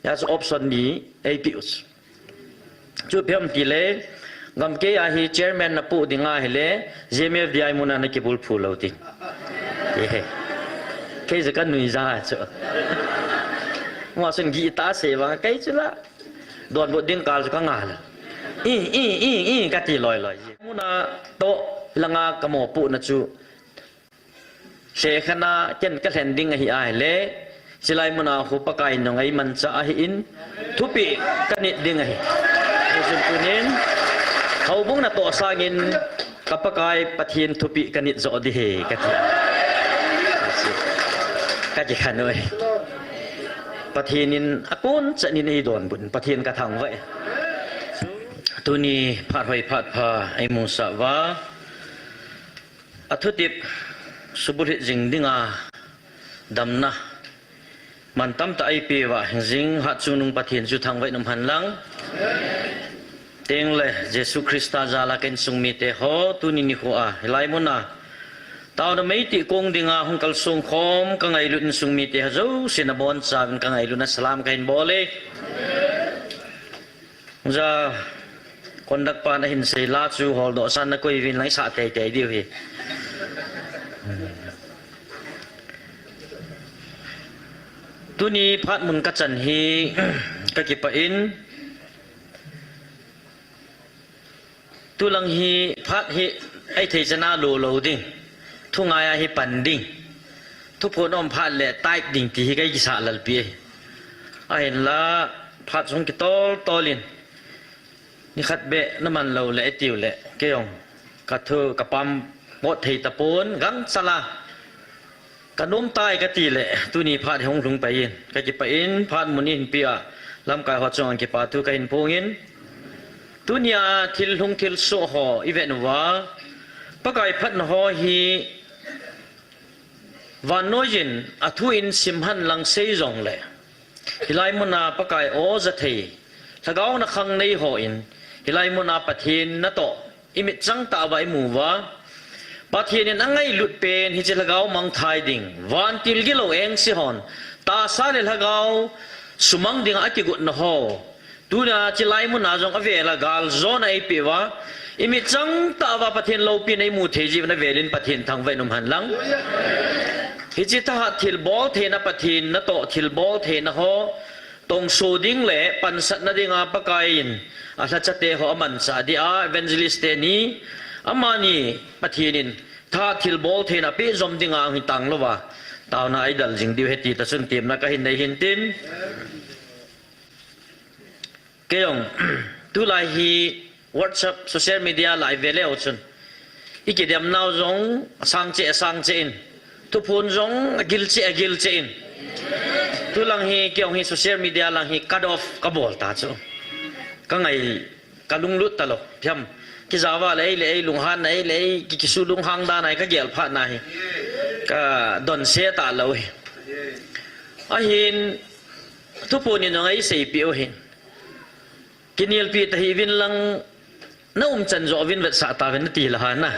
ya so option ni apius chu phem ti le gam ke a hi chairman na pu dinga hele jmf di muna na kibul phu lo ti ye ke je kan nui za chu mo sen gi ta se wa ke chu la don bo ding kal ka nga la i ka ti loi loi muna to langa ka mo pu na chu se khana chen ka landing hi ai le silai muna hu pakai nong ai man cha hi in thupi kanit ding hi sun punin hau bung na to sangin kapakai pathin thupi kanit zo di he ka ji khanoi pathinin akun chanin ei don bun pathin ka thang vai tuni phat hoi phat pha ai mu sa wa athutip suburi jing dinga damna man tam ta ai pe wa jing ha chunung pathin chu thang vai nam han lang teng le jesu christa jala ken sungmi te ho tuni ni ho a hilai mona tao na mai ti kong dinga hong kal sung khom ka ngai lun sungmi te ha zo sinabon sa ka ngai lun salam kain bole ja kondak pa na hin se la chu hol do san na koi vin lai sa te te diu hi tuni phat mun ka chan hi ka ki pa in tu lang hi phat hi ai thei chana lo lo ding thu ngai hi pan ding thu phon om phat le tai ding ti hi kai ki sa lal pi ai la phat song ki tol tolin ni khat be naman lo le tiu le ke yong ka thu ka pam bo thei ta pon gang sala ka nom tai ka ti le tu ni phat hong lung pa yin ka ki pa in phat munin pia lam kai ho chong ki pa tu ka in pongin tunia thil hung thil so ho event wa pakai phat na ho hi van nojin athu in simhan lang sei jong le hilai muna pakai o za thei thagau na khang nei ho in hilai muna pathin na to imit chang ta ba mu wa pathin in angai lut pen hi chelagau mang thai ding van til gi lo eng si hon ta sa le lagau sumang ding ati gut na ho tuna chilai mun azong avela gal zona ai pewa imi chang ta wa pathin lo pi nei mu theji na velin pathin thang vai num han lang hi chi ta thil bol the na pathin na to thil bol the na ho tong so ding le pan sat na dinga pakain asa chate ho man sa di a evangelist te ni amani pathinin tha thil bol the na pe zom dinga hi tang lo wa taw na idal jing diu heti ta sun tim na ka hin nei hin tin kayong tu lai hi WhatsApp social media lai vele ochun ikidam naw jong sang che in tu phun jong gil che in tu lang hi kyong hi social media lang hi cut off ka bol ta chu ka ngai ka lung lut ta lo thiam ki jawa le lung han nei le ki su lung hang da nai ka gel pha na hi ka don se ta lo hi a hin tu phun ni ngai sei pi o hin kinil pi ta hi vin lang na chan zo vin vet sa ta ven ti la na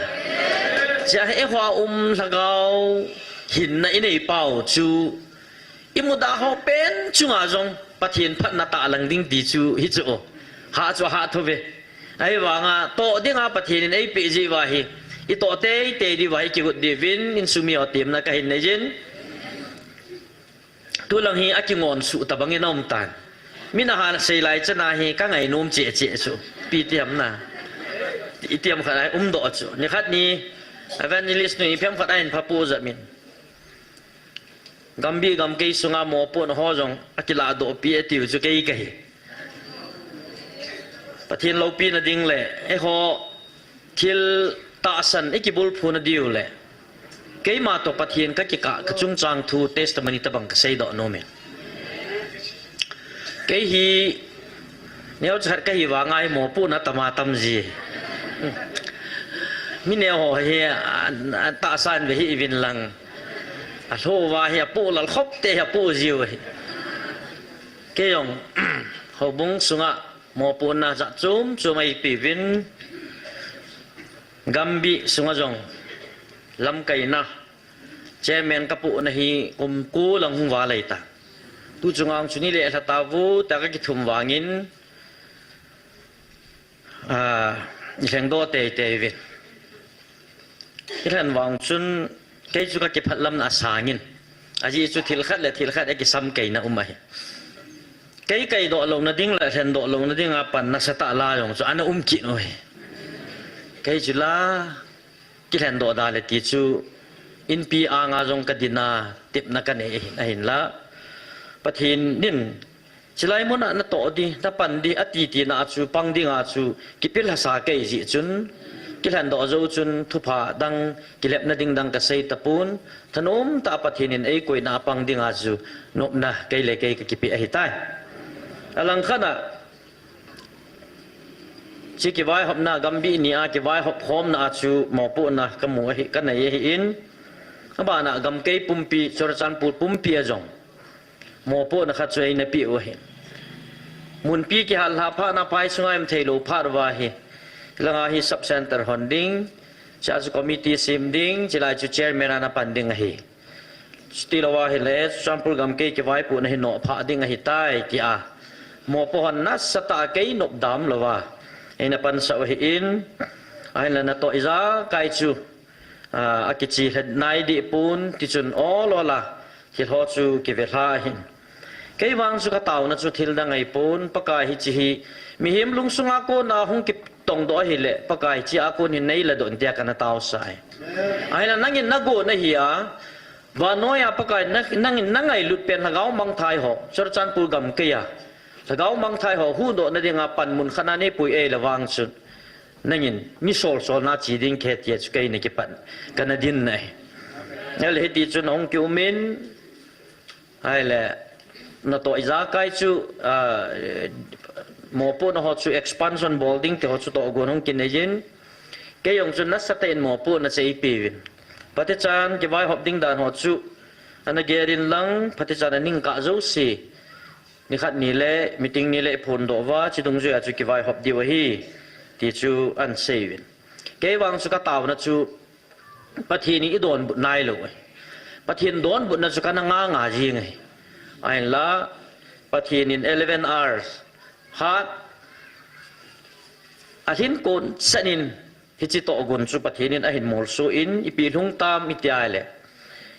ja he hwa lagao hin na inei pau chu imuda ho pen chunga jong pathin phat na ta lang ding ti chu hi chu ha chu ha tho ve ai wa nga to dinga pathin ei pi ji wa hi I to te di wa hi ki gut di vin in sumi o tim na ka hin nei jin tu lang hi akingon su ta bangin om tan minahan sei lai chana hi ka ngai nom che chu pi tiam na i tiam khanai do chu ni khat ni evangelist ni phem khat ain pha pu za min gambi gam ke sunga mo pon ho jong akila do pi tiu chu ke kai pathin lo pi na ding le e ho thil ta san ekibul phu na diu le ke ma to pathin ka ki ka chung chang thu testimony ta bang ka sei do no me cái hi nếu chặt cái hi vàng ai mổ pu na tama tam gì mi neo ho hi ta san về hi vin lang a tho wa hi pu la khop te hi pu ziu cái yong ho bung sunga mổ pu na za chum chumai pi vin gambi sunga jong lam kai na chairman ka pu na hi kum ku lang wa lai ta tu chungang chuni le la tawu ta ka ki thum wangin leng do te te vi kiran wang chun ke chu ka ki phatlam na sangin aji chu thil khat le thil khat ki sam ke na umai cái độ lồng nó đinh lại thành độ lồng nó đinh à pan nó sẽ tạ la rồi cho anh kỹ rồi cái chú la cái thành độ đa là tí chú in pi ang à trong cái dina tiếp na cái này hình la bắt hin nín chỉ lại muốn nó tổ đi nó pan đi ati ti na chú pang đi ngà chú cái biết là sao cái gì chun cái thành độ dâu chun thu phá đăng cái lẹp nó đinh đăng cái xây tập pun thanh ta bắt hin ấy quay na pang đi ngà chú nộp na cái lệ cái biết ấy tai alang khana chỉ cái vai học na gambi ni a cái vai học hôm na chu mò pu na cái mùa hi cái này hi in các bạn na gam cây pumpi cho chan pu pumpi a jong mò pu na khát chơi na pi o hi mun pi cái hal ha pha na pai sungai em thei lo pha wa hi langa hi sub center honding cha chu committee sim ding chỉ lại chu chairman na panding hi stilawa hi le chan pu gam cây cái vai pu na hi no pha ding hi tai ki a mò pohon na sata cái nộp đám là va anh là pan sao in anh là na tội giá cái chu cái chi hết nay đi pun thì chun ó lo là thì họ chu cái việc ha hin cái vang chu cái tàu na chu thil da ngai pun pakai hi chi hi mi him lung sunga ko na hung kip tong do hi le pakai chi a ko ni nei la don tia kana tàu sai anh là nangin nago na hi a và nói à pakai nangin nangai lut pen hagao mang thai ho chor chan pu gam ke ya gáo mang thai họ hu độ na dinga pan mun khana ne pui e la wang chun nangin mi sol sol na chi ding khe tie chu kai ne ki pan kana din nai nel he ti chun ong ki umin ai le na to iza kai chu mo po na ho chu expansion building te ho chu to gon ong kin nejin ke yong chun na saten mo po na chei pi win pati chan ki vai hop ding dan ho chu ana gerin lang pati chan ning ka zo si ni khát ni lệ meeting ni lệ phun độ va chỉ đông duy chú kỳ vai họp đi vào hi thì chú ăn xây cái vang chú cá tàu nó chú bắt thiên ni đồn bụng nai rồi bắt thiên đồn bụng nó chú cá ngã gì ngay anh là bắt thiên in 11 hours hát thiên cồn sân in thì chỉ tổ gồm chú bắt thiên in anh mổ số in ipi hung tam itiai lệ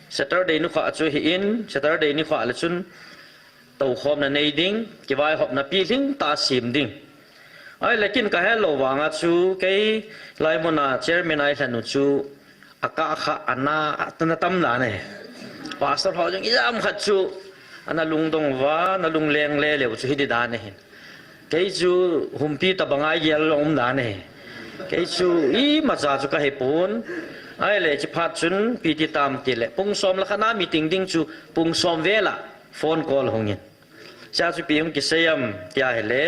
Saturday nó khóa chú hi in Saturday nó khóa là chú tàu khom na nei ding ki vai hop na pi ding ta sim ding ai lekin ka hello wanga chu cái lai mona chairman ai thanu chu aka kha ana atna tam la ne pastor ho jong izam khat chu ana lung dong wa na lung leng le le chu hi da ne cái chu humpi ta bangai yel lom da ne cái chu i ma cha chu ka he pon ai le chi phat chun pi ti tam ti le pung som la khana meeting ding chu pung som vela phone call hongin cha chu pi ki sayam tia hele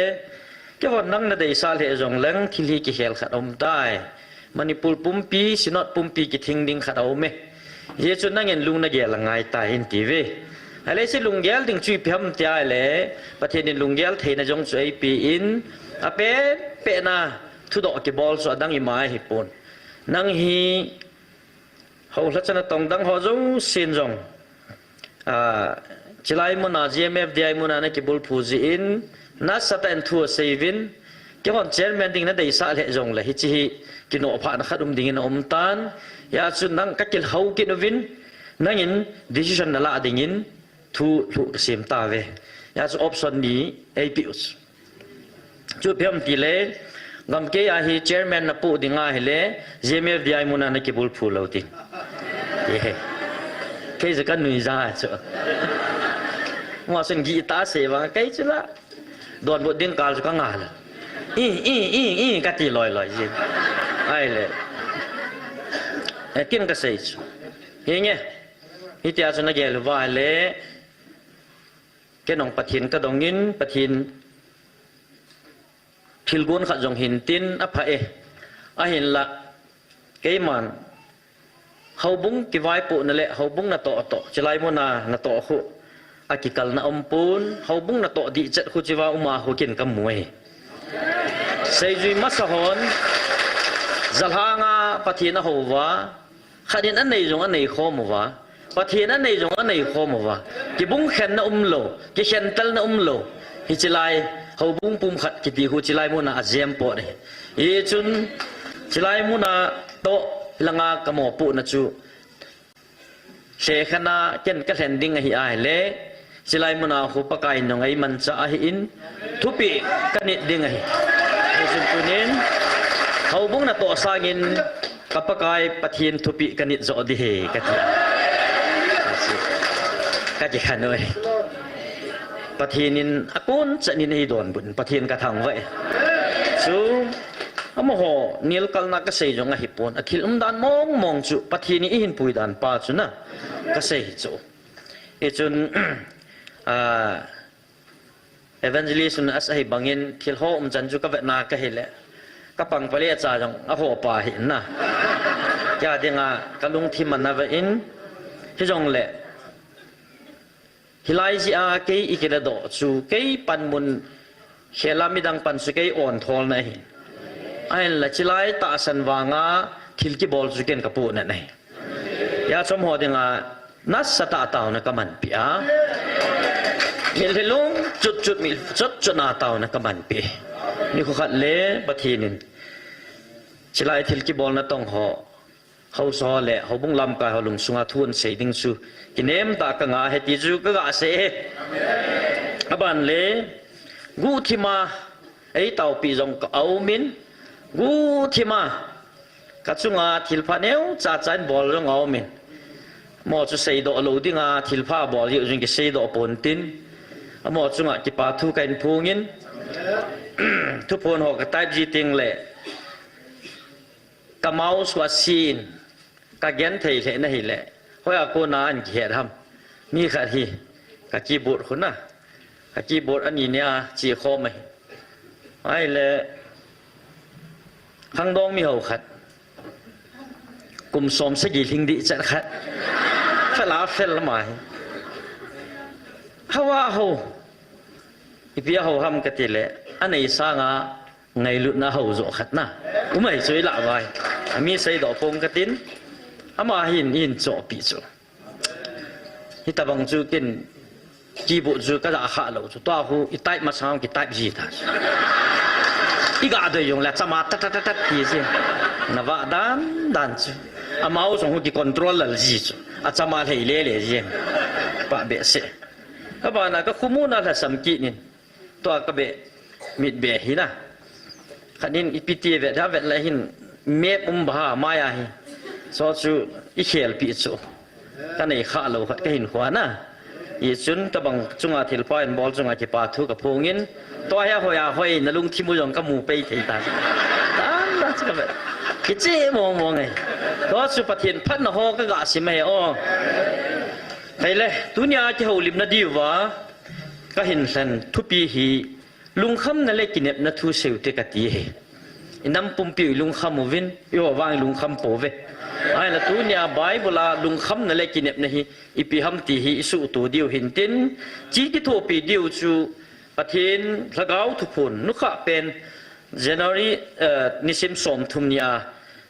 ke hon nang na dei sal he jong leng thili ki hel khat om tai manipur pumpi sinot pumpi ki thing ding khat au me ye chu nang en lung na ge la ngai ta hin ti ve ale se lung gel ding chui pham tia hele pathen in lung gel theina jong chu ai pi in a pe na thu do ki bol so dang i mai hi pon nang hi ho la chana tong dang ho jong sin jong chilai mona GMF dai mona na ki bul phuji in na satan thu savin ke hon chairman ding na dei sa le jong la hi chi ki no pha na khadum ding in om tan ya chu nang ka kil hau ki no vin nangin decision na la ding in thu sim ta ve ya chu option ni APUs chu phem ti le ngam ke ya hi chairman na pu dinga hele GMF dai mona na ki bul phu lo ti ye cái gì cần nuôi ra chứ mà xin ghi ta sẽ vào cái chứ là đoàn bộ điên cao cho các ngài là cái gì lòi gì ai lệ kiên cái gì chứ hiểu nhé thì tia cho nó ghé vào lệ cái nông bát hiền cái đồng in bát hiền thil gun khát dòng hiền tin áp hệ hiền là cái màn hậu bung cái vai phụ nè lệ hậu bung là tọ chỉ lại muốn là tọ khu akikal na ompun hậu bung là tọ đi chết khu chỉ vào mà khu kiến cầm muối xây duy masahon zalhanga pathina hova khadin an nei jong an nei khom wa ปะเทียนอันไหนจงอันไหนโคมวะกิบุ้งเข็นนะโลกิเข็นตัลนะโลฮิจิไลเขาบุ้งปุ่มขัดกิติหูจิไลมุนาอาเซียมปอดเยจุนจิไลมุนาโตลังากะโมปุนะจูเชขนาเจนกะเห็นดิ้งหิอายเลจิไลมุนาหูปะกายนงไอมันจะอหินทุปีกันนิดดิ้งหิเยจุนปุนินเขาบุ้งนะโตสางินกับปะกายปะเทียนทุปีกันนิดโจดิเฮกะติกะจิขันเลยปะเทียนินอากุนจะนินให้โดนบุญปะเทียนกระทังไว้ซูอโมโหนิลกัลนักเกษยจงหิปนอคิลดานมองจูปะเทียนนี้หินปุยดานปาจุนะเกษยจูจุนevangelist สุนอัสหิบังอินคิลโฮจันจูกะเวนาก็เห็นแหละก็ปังไปเรียจ่าจงอโหปาหินนะยาเดียงกะลุงทิมันนะเวอินที่จงแหละฮิไลซีอาเกย์อีกระดจูเกย์ปันมุนเขลามิดังปันสุเกย์อ่อนทอลนะไอ้ละจิไลตาสันวางาทิลกิบอลสุเกนกับปูนั่นเองยาสมหัวเดงานัสสตาตาวนะกัมันปีอามิลลุงจุดมิลจุดนาตาวนะกัมันปีนี่เขาขัดเล่ปะทีนินจิไลทิลกิบอลนะต้องหอเขาสอนแหละเขาบุ้งลำกายเขาลงสุงอาทุนเสียดิ้งสูกินเอ็มตากงาเฮติจูก็กาเสอบันเล่กูที่มาไอ้เต่าปีจงก็เอามินกูที่มากัดสุงอาทิลพาเนวจ่าจันบอลจงเอามินมอจุเสียดอกโลดิ้งอาทิลพาบอลอยู่จงกิเสียดอกปนตินมอจุงอากิปาทุกันพูงินทุกคนหอกระต่ายจีติงเล่กะเมาสวาซีนกะเกนเทยเลยนะฮิแหละเพราะกูนานเขียนทำมีขัดฮีกะจีบุตรคนน่ะกะจีบุตรอันนี้เนี่ยจีคอมไหมไอ้เลยข้างดองมีหัวขัดกลุ่มสมสกีลิงดิจะขัดเฟลาเฟลละหมายเขาว่าเขาอีพี่เขาทำกะติเลยอันไหนสร้างไงลุน่าเขาจะขัดนะกูไม่ช่วยละไว้มีใส่ดอกพงกระตินอามาหินจ่อปีจ่อที่ตะบังจูกินจีบุจูก็จะขาเราจูตัวหูอีไตมาสามกิไตจีตาอีกาเดียงแล้วจะมาตัดปีเสียนว่าดันจูอามาเอาส่งหูกิคอนโทรลเลยจีจูอาจะมาให้เล่เสียปะเบสเซ่ก็บ้านะก็คุ้มน่าจะสมกินินตัวก็เบมิดเบหินะขันนินอีพิธีเวทถ้าเวทอะไรหินเมฆบ้ามายาหิสอจูอีเขียลปีจูกันไอ้ข้าเราก็เห็นหัวนะอีจุนตะบังจุงอาทิลปอยบอลจุงอาทิปาทุกับพงอินตัวเฮียหอยนลุงที่มุยงกับมูไปที่ตานะจะกับกิจมองไงตัวสุปฏินพันหอก็กะสิไม่อ้อไปเลยตุนยาที่เขาลิมนาดีวะก็เห็นสันทุปีฮีลุงคำนั่นเลยกินเน็บนัทูเซลเตกตีเฮน้ำปุ่มปิวลุงคำมูวินโยววางลุงคำโปเวไอ้ละตัวเนี่ยใบเวลาลุงคำนั่นเลยกินเน็บนะฮีอีพีฮัมตีฮีสุตัวเดียวเห็นตินจีที่ทั่วปีเดียวจูปะเทนละก้าวทุกคนนุขะเป็น January นิสิมสมทุมเนี่ย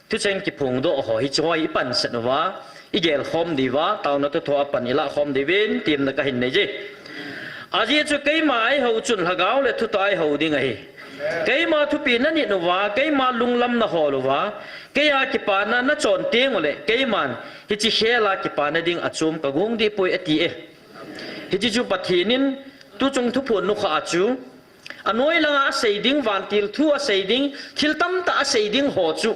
ทุกเช้ากิพงโดหอยจอยปั่นเสนว่าอีเกลคอมดีว่าตาวนักทัวร์ปั่นอีละคอมดีเวนทีมนักเห็นไหนจีอาจีจะเกี่ยมาไอ้เขาจุนละก้าวเลยทุตายเขาดีไงเกี่ยมาทุปีนั่นนี่หนูว่าเกี่ยมาลุงลำน่ะหอหรือว่าเกี่ยกิปานะน่ะจอนเตียงเลยเกี่ยมันฮิจิเชลากิปานะดิ้งอัดซุมกะงงดีป่วยอตีฮิจิจูปัทหินินตุจงทุพนนุขอาจูอันน้อยละอาศัยดิ้งวันทิลทัวอาศัยดิ้งทิลตั้มตาอาศัยดิ้งหอจู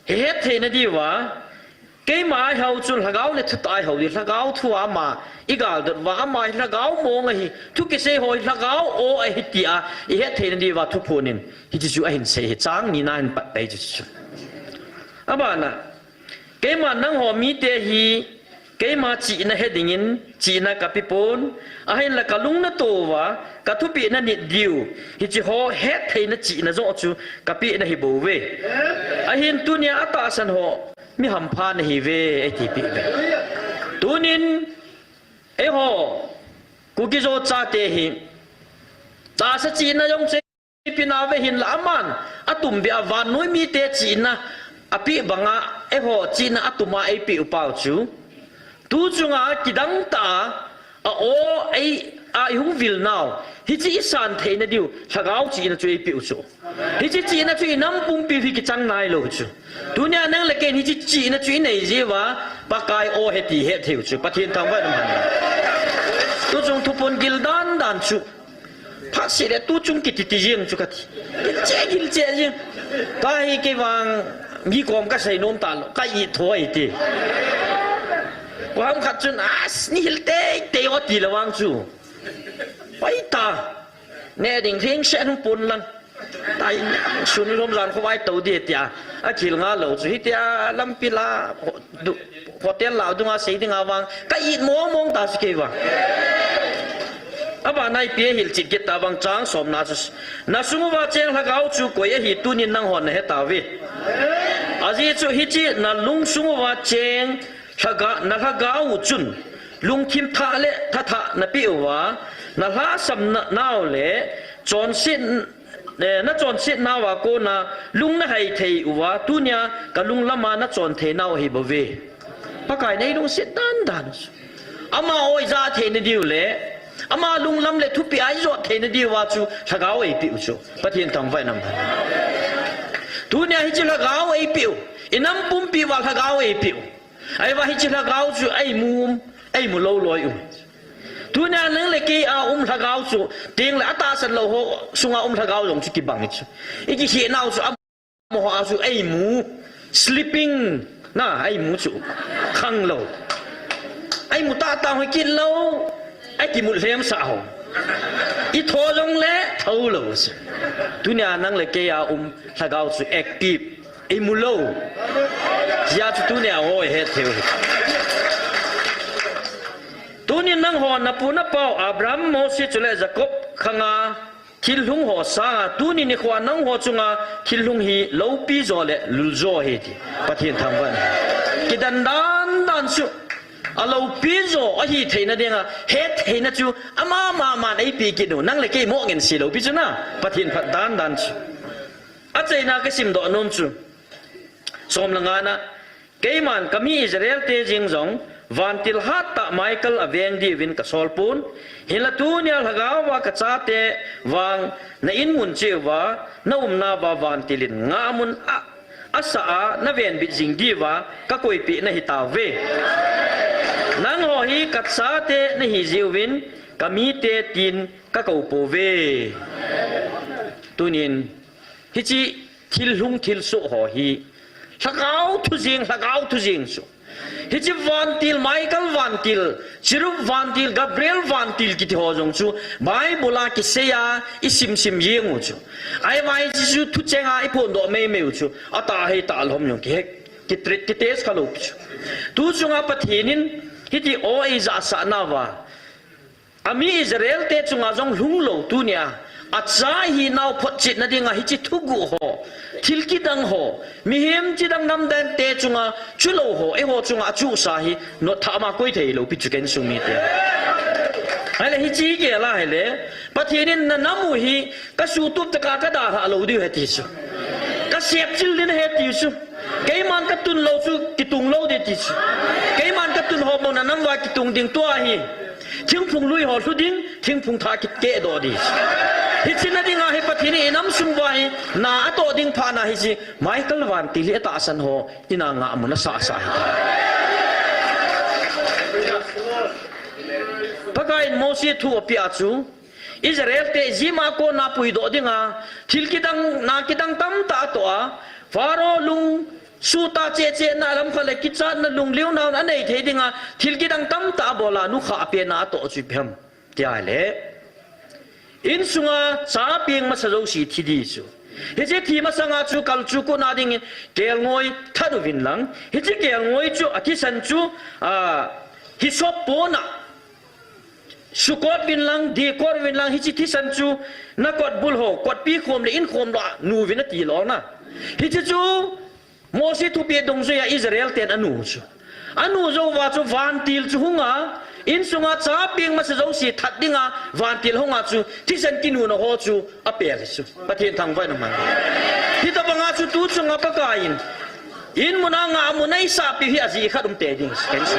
เฮ็ดเทนดีว่าเกี่ยมาไอ้เขาจุนละก้าวเลยทุตายเขาดิละก้าวทัวมาอีกาลดว่ามาละก้าวมองไอ้ทุกเกษตรหอยละก้าวโอไอ้ฮิตยาไอ้เฮ็ดเทนดีว่าทุพนินฮิจิจูไอ้เห็นเสียจางนี่น่าเห็นปัดไปจิจูอาบ้านะเกี่ยมานั่งหอมีเตฮีเกี่ยมาจีน่ะเฮ็ดดิ่งจีน่ะกับปิปนไอ้ละกะลุงน่ะโตว่ากับทุปีน่ะนิดเดียวฮิจิหอเฮ็ดเทนจีน่ะโจจูกับปีน่ะฮิโบเวไอ้เห็นตัวเนี่ยอัตตาสันหอมีหำพานฮิเวไอ้ที่ปีเวตัวนินไอ้หอกูกิโจจ่าเตหิจ่าสจีน่ะยงเซปีนาเวหินละมันอะตุมเบียวานน้อยมีเตจีน่ะอภิบังอ่ะไอ้หอจีน่ะอะตุมาไอ้ปีอุปาวจู tu chunga kidang ta a o ai a hung vil now hi chi san the na diu thagau chi na chui pi chu hi chi na chui nam pum pi ki chang nai lo chu dunia nang le ken hi chi na chui nei je wa pa kai o he ti he theu chu pathin thang wa nam han tu chung thu pon gil dan chu phát sĩ để tu chung kịch thì riêng cho cái chế riêng cái vàng mi com cái xây nôm tàn cái gì thôi thì vàng khát chun ni hil tê ở thì là vàng chu vậy ta nè đình thiên sẽ không buồn lắm tại xuân hôm gian không ai tàu đi tiệt khi ngã lẩu chú tiệt lâm pi la họ tiền lão tung xây tiếng vàng cái gì mong ta sẽ cái vàng aba nai pia hil chit get tabang chang som na sumuwa cheng hagau chu koya hi tunin nang hon he tawi aji chu hi chi na lung sumuwa cheng hagau chun lung kim tha le tha na piwa na la sam na naw le chon sin na chon sit na wa ko na lung na hai thei wa tunya ka lung lama na chon the naw hi bove pakai nei lung sit dan ama oi za the ni diu le ama lung lam le thu pi ai zo the na di wa chu thagao ei pi chu pathin tang vai nam tu nya hi chi thagao ei pi inam pum pi wa thagao ei pi ai wa hi chi thagao chu ai mu lo loi tu nya nang le ki a thagao chu ting la ta san lo ho sunga thagao long chu ki bang chu i ki hi nau chu mo ha chu ai mu sleeping na ai mu chu khang lo ai mu ta ho kin lo ai ki mu lem sa ho i tho jong le thau lo dunia nang le ke ya thagao chu active ai mu lo ya chu dunia ho he theu dunia nang ho na pu na pau abraham moses chu le jacob khanga thil hung ho sa dunia ni khwa nang ho chunga thil hung hi lo pi zo le lul zo he ti pathian thang ban ki dan chu alo pizo a hi theina denga he theina chu ama nei pi ki no nang le ke mo ngen si lo pi chu na pathin phat dan chu a cheina ka sim do nom chu som langa na ke man kami israel te jing jong vantil hat ta michael aveng di win ka solpun hilatunia hagawa ka cha te wang na in mun che wa na na ba vantilin ngamun asa na ven bi jing di wa ka koi pi na hitawe nang ho hi kat sa te na hi jiwin kami te tin ka ko po ve tunin hi chi thil hung thil so ho hi thagau thu jing so hi chi vantil michael vantil chiru vantil gabriel vantil ki ho jong chu bible ki seya isim sim yeng chu ai mai chi chu thu chenga I phon do me chu ata he ta lhom yong ki tret ki tes ka lo chu tu chunga pathinin hiti o iza sa nawa ami israel te chunga jong lunglo tunia acha hi naw phot chit na dinga hi chi thugu ho thilki dang ho mihem chi dang nam dan te chunga chulo ho e ho chunga chu sa hi no thama koi thei lo pi chuken sumi te hele hi chi ge la hele pathinin na namu hi ka su tup ta ka da ha lo di he ti su ka sep chil din he ti su cái man cái tuần lâu chú cái tuần lâu đi thì cái man cái tuần họ bảo là năm vài cái tuần tiếng tua hi thiên phùng lui họ chú tiếng thiên phùng thà cái kệ đó đi hi xin na đi ngài hi bắt hi năm sum vài na to tiếng pha na hi gì Michael Van tỷ lệ ta san họ đi na ngã muốn sa pakai Moses thu pia chú Israel te zima ko na pui do dinga thil kidang na kidang tam ta to a faro lung suta che na lam khale kichat na lung liu na an nei the dinga thil kidang tam ta bola nu kha pe na to chu phem tia le in sunga cha ping ma sajo si thi di chu he je thi ma sanga chu kal chu ko na ding kel ngoi thadu vin lang he je kel ngoi chu aki san chu hi sop po na sukot vin lang di kor vin lang hi chi thi san chu na kot bul ho kot pi khom le in khom la nu vin ti lo na hi chi chu Moses thu pe dong zo ya Israel ten anu zo wa chu van til chu hunga in sunga cha ping ma se zo si that dinga van til hunga chu thi san ki nu na ho chu a pe chu pathen thang vai na man hi ta banga chu tu chunga pa ka in munanga munai sa pi hi aji khadum te ding ken su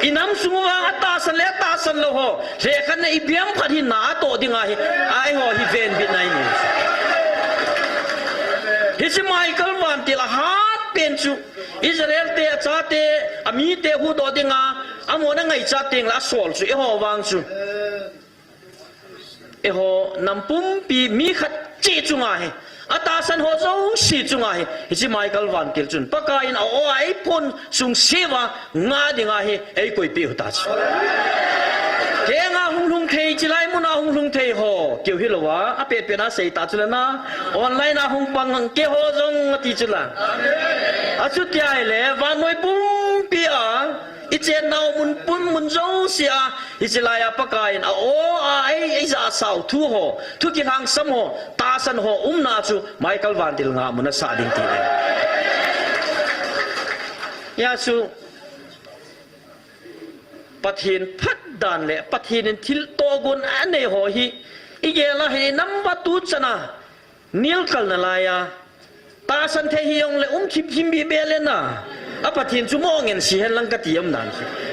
อิน้ำสุงวางตาสันเล็ตาสันโลหเรียกันในอีเบียมพัดหินหนาโตดิ่งไอ้หัวฮิเวนบินไนนี่ฮิจิไมเคิลวันติละฮาร์ดเป็นจูอิสราเอลเตะจ้าเตะอามีเตะหูโตดิ่งอาโมนังไงจ้าเตะละสอลจูไอ้หัววางจูไอ้หัวนำปุ่มปีมีขัดจีจุงไงอาตาสันหัวเจ้าสีจุงไงฮิจิไมเคิลวันติลจุนปากกาอินเอาไอ้พนสุงเสียวงาดิ่งไงไอ้กุยปีหุตาจูเกงาหุงหุงเทจิไลมุนาหุงหุงเทหอเกี่ยวฮิลวะอาเป็ดเป็นอาเสตาจุลนะออนไลน์นะหุงปังเกี่ยวจงติจุละอาชุดใหญ่เลยวันน้อยปุ้มปีอ่ะอีเจนเอามุนปุ้นมุนโจเสียอีจิไลอาปากายนะโอ้ไอ้จะสาวทูหอทุกิทางสมหอตาสันหอนาจูไมเคิลวันติลงามุนสาดิงตีเลยยาสูปะเทียนพัดดันเลยปะเทียนทิลโตกุนอันเนหอฮีอีเกล่ะเฮนัมวัตุชนะนิลกัลนาลายาตาสันเทฮิยงเลยคิมคิมบีเบเลนะอะปะเทียนจุโมงเงินสีเฮลังกะติยมดัน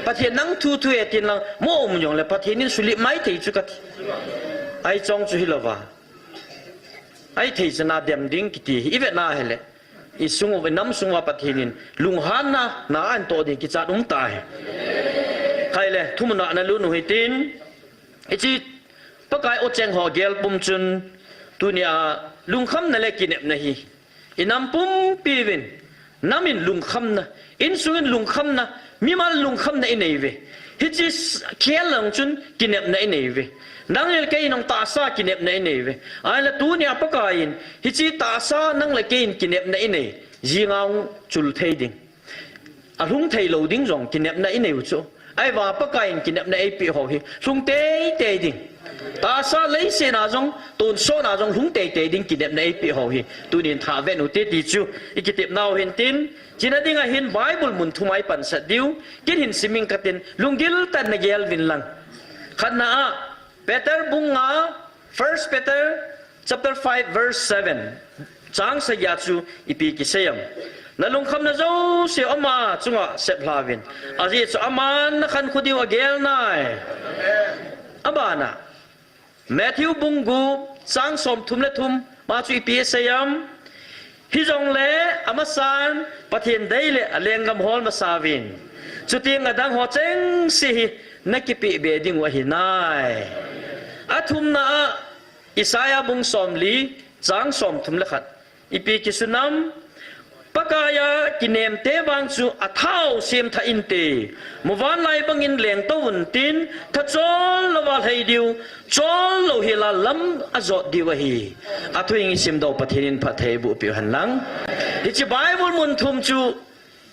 ปะเทียนนังทูทูเอตินลังโมอมยงเลยปะเทียนนิสุลิไม่เทจุกะติไอจงจุฮิลวะไอเทจนาเดมดิงกิติอีเวนาเฮเลอีสุงวน้ำสุงวปะเทียนลุงฮานะนาอันโตดิกิจาดุมตายใครเลยทุ่มหน้านั่นรู้หนูให้ตินไอ้จีปะกายอดแจงหอเกลปุ่มจุนตัวเนี้ยลุงคำนั่นแหละกินเอ็บนะฮีอินำปุ่มปีวินน้ำอินลุงคำนะอินสุงินลุงคำนะมีมาลุงคำนะอินเอเวฮิจิเขียนหลังจุนกินเอ็บนะอินเอเวนั่งเลยกินน้องตาซากินเอ็บนะอินเอเวไอ้ละตัวเนี้ยปะกายฮิจิตาซานั่งเลยกินเอ็บนะอินเอจีงาวจุลเทดิงอาลุงเทโลดิ้งจงกินเอ็บนะอินเอวจูไอ้ว่าปะกายกินในไอ้ปีหอยลุงเตะดิ่งตาซาเลยเสนาจงตูนโซนาจงลุงเตะดิ่งกินในไอ้ปีหอยตูนินท่าเวนุเตติจูอีกิเตบนาวเห็นตินจีน่าดิ่งเห็นไบเบิลมุนทุ่มไอปันสัตดิวกินเห็นสิมิงกัตินลุงกิลตันในเกลวินลังขันน่ะเปเตอร์บุงงา First Peter chapter 5 verse 7จางสยาจูอีปีกิเซียมนั่นลุงคำนั่นเจ้าเสียอามาจุงอ่ะเสพลาวินอาจีจะอามันนักขันคุดิวเกลนายอาบานะแมทธิวบุงกูสังสมทุมเลทุมมาจุอีปีเสียมฮิจงเล่อามาสานปะเทียนได้เล่เลียงกำฮอลมาสาวินจุดที่งาดังหัวเจงสินักกิปีเบดิงวะหินายอาทุมนะอิสายาบุงสมลีสังสมทุมเลขัดอีปีกิสุนัมปากายากินเนมเตวังจูอัฐาวเสียมทอินเตมวันไลบังอินเหลียงตะวันตินทัดจอลละวาลให้ดิวจอลโลหิลาลัมอจอดดิวะฮีอัตุยิงสิมดาวปะเทนินปะเทบุปิวหันลังฮิจิไบเบิลมุนทุมจู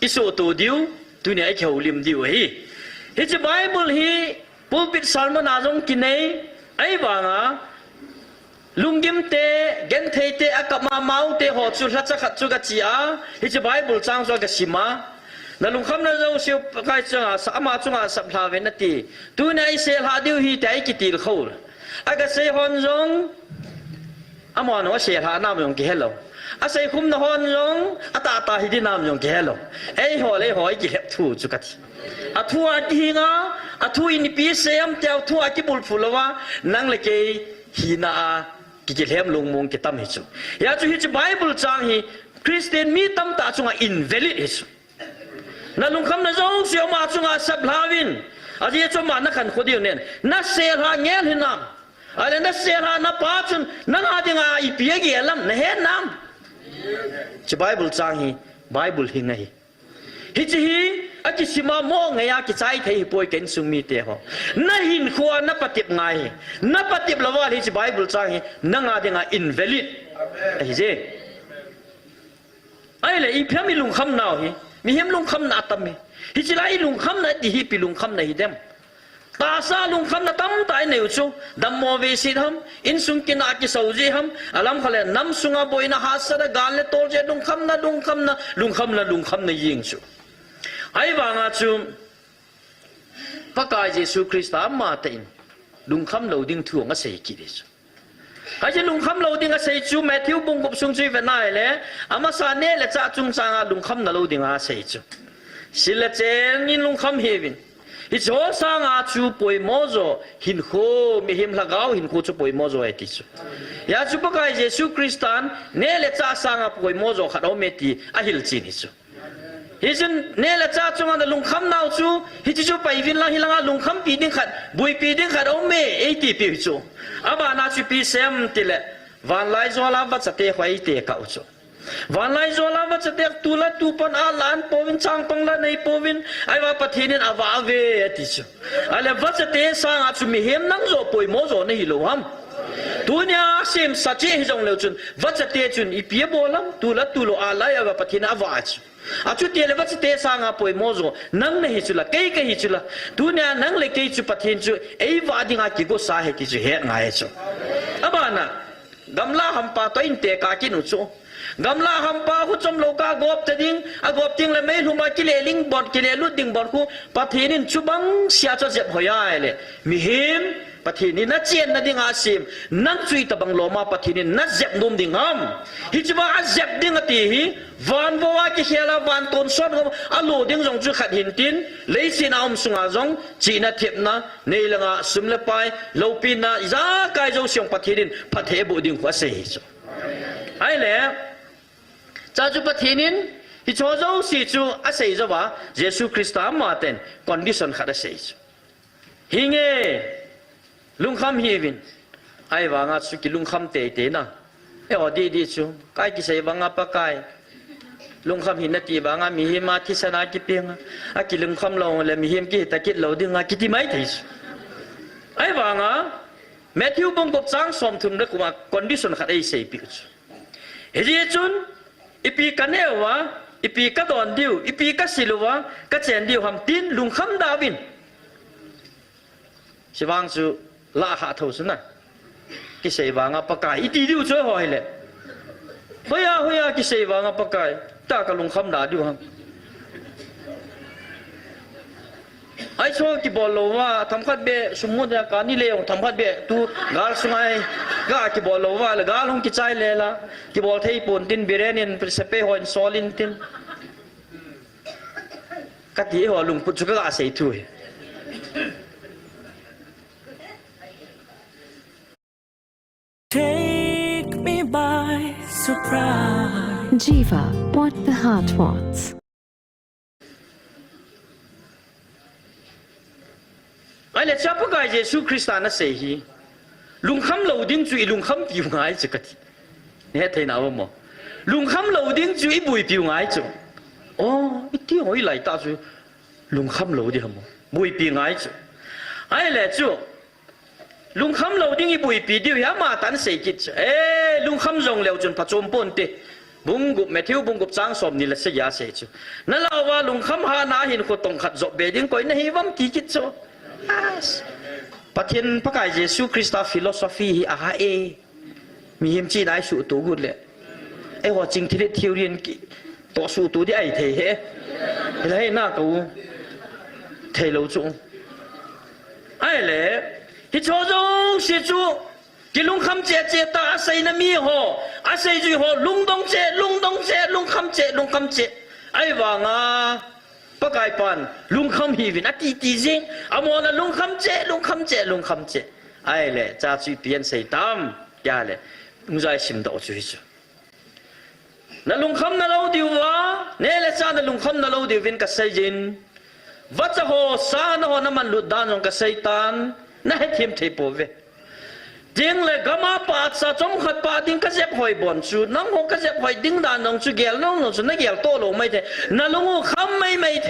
อิสุตูดิวตุเนียไอเขียวลิมดิวะฮีฮิจิไบเบิลฮีปูปิดซาลมานาจงกินเนไอวางาลุงกิมเตเกนเทเตอากมาเมาเตหอจุลจักจุกจีอาฮิจิไบเบิลจางจวกสิมานั่นลุงคำนั่นเราเสียวกายจังอาสามาจังอาสับลาเวนตีตัวนี้ไอเซลฮาดิวฮีแต่ไอกิติลเขาอากาเซฮอนจงอามอนว่าเซลฮานามยงกิเฮลอาเซคุมนฮอนจงอาตาตาฮิดินามยงกิเฮลไอหอเลยหอยกิเลทูจุกจีอาทัวกิฮิงาอาทัวอินปีเซมเจ้าทัวกิบุลฟุลวะนั่งเลยเกฮีนากิจเลี้ยมลงมงกิตั้มหิจูยาจูฮิจไบเบิลจางฮีคริสเตียนมีตั้มตาจุงอินเวลิดหิจูนั่นลุงคำนั่นจงเสียวมาจุงสับลาวินอาจจะจงมานักขันคนเดียวเนี่ยนักเสียหาเงี้ยหินามอะไรนักเสียหานับปาจุนนักอาจจะอีเปียเกี่ยลำเนี่ยเห็นน้ำจะไบเบิลจางฮีไบเบิลหิงไงฮิจิฮีอาจจะสิมาโมงไงอากิจใจเที่ป่วยกันสุมีเตะหัวนั่นหินขวานับปฏิบไงนับปฏิบละว่าฮิจิไบเบิลจางฮีนักอาจจะอินเวลิดไอ้เจ้ไอ้เลยอีเพียมีลุงคำนาวฮีมีเห็นลุงคำนาตั้มมีฮิจิไลลุงคำนาดีฮีปีลุงคำนาฮิเดมตาซาลุงคำนาตั้มตายเหนียวชูดัมโมเวสิทำอินสุงกินอากิสาวจีทำอาลัมขเลน้ำสุงอาบอยนาฮัสระกาลเลโตเจลุงคำนายิงชูไอ้บางอาชูพระกายเยซูคริสต์อามาเตอินลุงคำเราดิ้งถ่วงอาศัยกิเลสไอ้เจ้าลุงคำเราดิ้งอาศัยจูแมทธิวบุงกบสุงจีเวนายเลยอามาสานเน่เลจ่าจุงจางลุงคำเราดิ้งอาศัยจูสิเลเจนินลุงคำเฮวิน ฮิโจสางอาจูป่วยโมโจหินโคมีหิมละกาวหินโคจูป่วยโมโจไอติจูยาจูปะกายเยซูคริสต์ตันเนเลจ้าสางอาป่วยโมโจขัดเอาเมตีอะฮิลจีนิจูฮิจุนเนเลจ้าจงอันลุงคำนาวจูฮิจูไปวินลังฮิลังลุงคำปีดิ้งขัดบุยปีดิ้งขัดเอาเมไอตีปีจูอาบานาจูปีเซมติเลวันไลโซลาวัตสเตควายเตะเขาจูวันไลโซลาวัตสเตตุละตุปนอาลานปวินช่างปังละในปวินไอว่าปะเทนินอาวาเวติจูอะไรวัตสเตสางอาจูมีเฮมนังโจป่วยโมโจในฮิโลฮัมตัวเนี้ยเซมสัจเจฮิจงเลวจุนวัตสเตจุนอีปีบอลัมตุละตุโลอาลายว่าปะเทนอาวาจูอาจุดเดียวเลยวัตเตสางอาป่วยโมโจนังในฮิจุละเกยเกยฮิจุละตัวเนี้ยนังเลยเกยจูปะเทนจูไอว่าดิ่งอากิโกสาเหตุจูเฮง่ายจูอาบานะกำลาหัมปาตัวอินเตกากินุโจกำลาหัมปาหุจมโลกากอบจะดิ่งอากอบดิ่งเลยไม่รู้มากิเลลิงบอดกิเลลุดดิ่งบอดคูปะเทนินชุบังเสียจะเจ็บหัวยายเลยมีเห็มปะเทนินนัดเจียนนัดดิ่งอาซิมนัดจุยตะบังโลมาปะเทนินนัดเจ็บนุ่มดิ่งห้ามฮิจบ้าเจ็บดิ่งตีฮีวันบัวกิเฮลาวันต้นสดก็อโลดิ่งจงจุขัดหินตินเลยสินาอมสุงอาจงจีนัดเทียบนะในลังอาสุมเลไปโลปีนะจ้ากายจงเสียงปะเทนินปะเทบุดิ่งหัวเสียไอ้แหละจ้าจุปะเทนินฮิโจโจสิจูอาศัยจะว่าเยซูคริสต์อามาเต็นคอนดิชันขัดอาศัยจูฮิงเอลุงคำฮีวินไอ้วางอาสุกิลุงคำเตะเตะนะเออดีจูใครกิเสบางอาปะกายลุงคำหินนาทีบางอามีหิมาที่สนากิเปียงอากิลุงคำลงเลยมีหิมกิตะกิดเหลาดึงอากิติไม่ถิสไอ้วางอาแมทธิวบงกบจังสมทุนเรื่องว่าคอนดิชันขัดไอ้เสยปิกจูเฮ้ยจุนอีปีกันเอวะอีปีกัดดอนดิวอีปีกัดสิลวะกัดเจนดิวหำตินลุงคำดาวินสิบางจูลาหาเท่าสุนันกิเสบางอาปะกายอีตีดิวช่วยหอยเลยเฮียกิเสบางอาปะกายตากับลุงคำดาดิวหำไอ้ช่วงที่บอกเราว่าทำขัดเบะสมมติการนี่เลวทำขัดเบะตูกาลสมัยก็ที่บอกเราว่าละกาลงกิจใจเลยละที่บอกที่ปุ่นตินเบเรนินเป็นสเปหอนซอลินตินกัดที่หัวลุงพุทธก็อาศัยถุยTake me by surprise. Jiva, what the heart wants. ไอ้เล็กชอบพระกายเยซูคริสต์นั่นเสียลุงคำเหล่าดิ้งจุยลุงคำปิวง่ายจักทีเนี่ยเท่านั้นว่ามั้งลุงคำเหล่าดิ้งจุยบุยปิวง่ายจังอ๋ออีที่หอยไหลตาจุยลุงคำเหล่าดิ้งมั้งบุยปิวง่ายจังไอ้เล็กจูลุงคำเหล่าดิ้งอีบุยปิวเดียวอย่ามาตันเสียกิจลุงคำจงเหลวจนผจญปนเตบุ้งกุบแมทธิวบุ้งกุบจางสมนี่แหละเสียเสียจูนั่นเราว่าลุงคำหาหน้าหินคนตรงขัดจบเบดิ้งก้อยนี่วัมกี่กิจจูปะเทนพระกายเยซูคริสต์ฟิโลโซฟีอาหามีหิมจีได้สู่ตัวกุดเลยไอ้หัวจริงที่เที่ยวเรียนตัวสู่ตัวที่ไอ้เทเหอะไรหน้ากูเทโลจงไอ้เล่ที่โจจงสิจูกิลุงคำเจเจตาอาศัยน้ำมีหัวอาศัยจุยหัวลุงดงเจลุงคำเจไอ้ว่างาปะกายปันลุงคำฮีวินอติติจิงอามอนะลุงคำเจไอ้เล่จ้าจุยเปลี่ยนใส่ตามยาเล่มึงจะชิมดอกจุยจูนั่นลุงคำนั่นเราดิวะเนี่ยเล่จ้านั่นลุงคำนั่นเราดิวินกับไซจินวัชโหสานหัวน้ำมันลุดดานจงกับไซตันนั่นให้ทีมเทปเวจิงเลยกามาปัดซาจงขัดปาดิ้งกระเจ็บหอยบอนจูนังหงกระเจ็บหอยดิ้งดานนงจูเกลน้องจูนักเกลโตลงไม่เทนั่นลุงคำไม่เท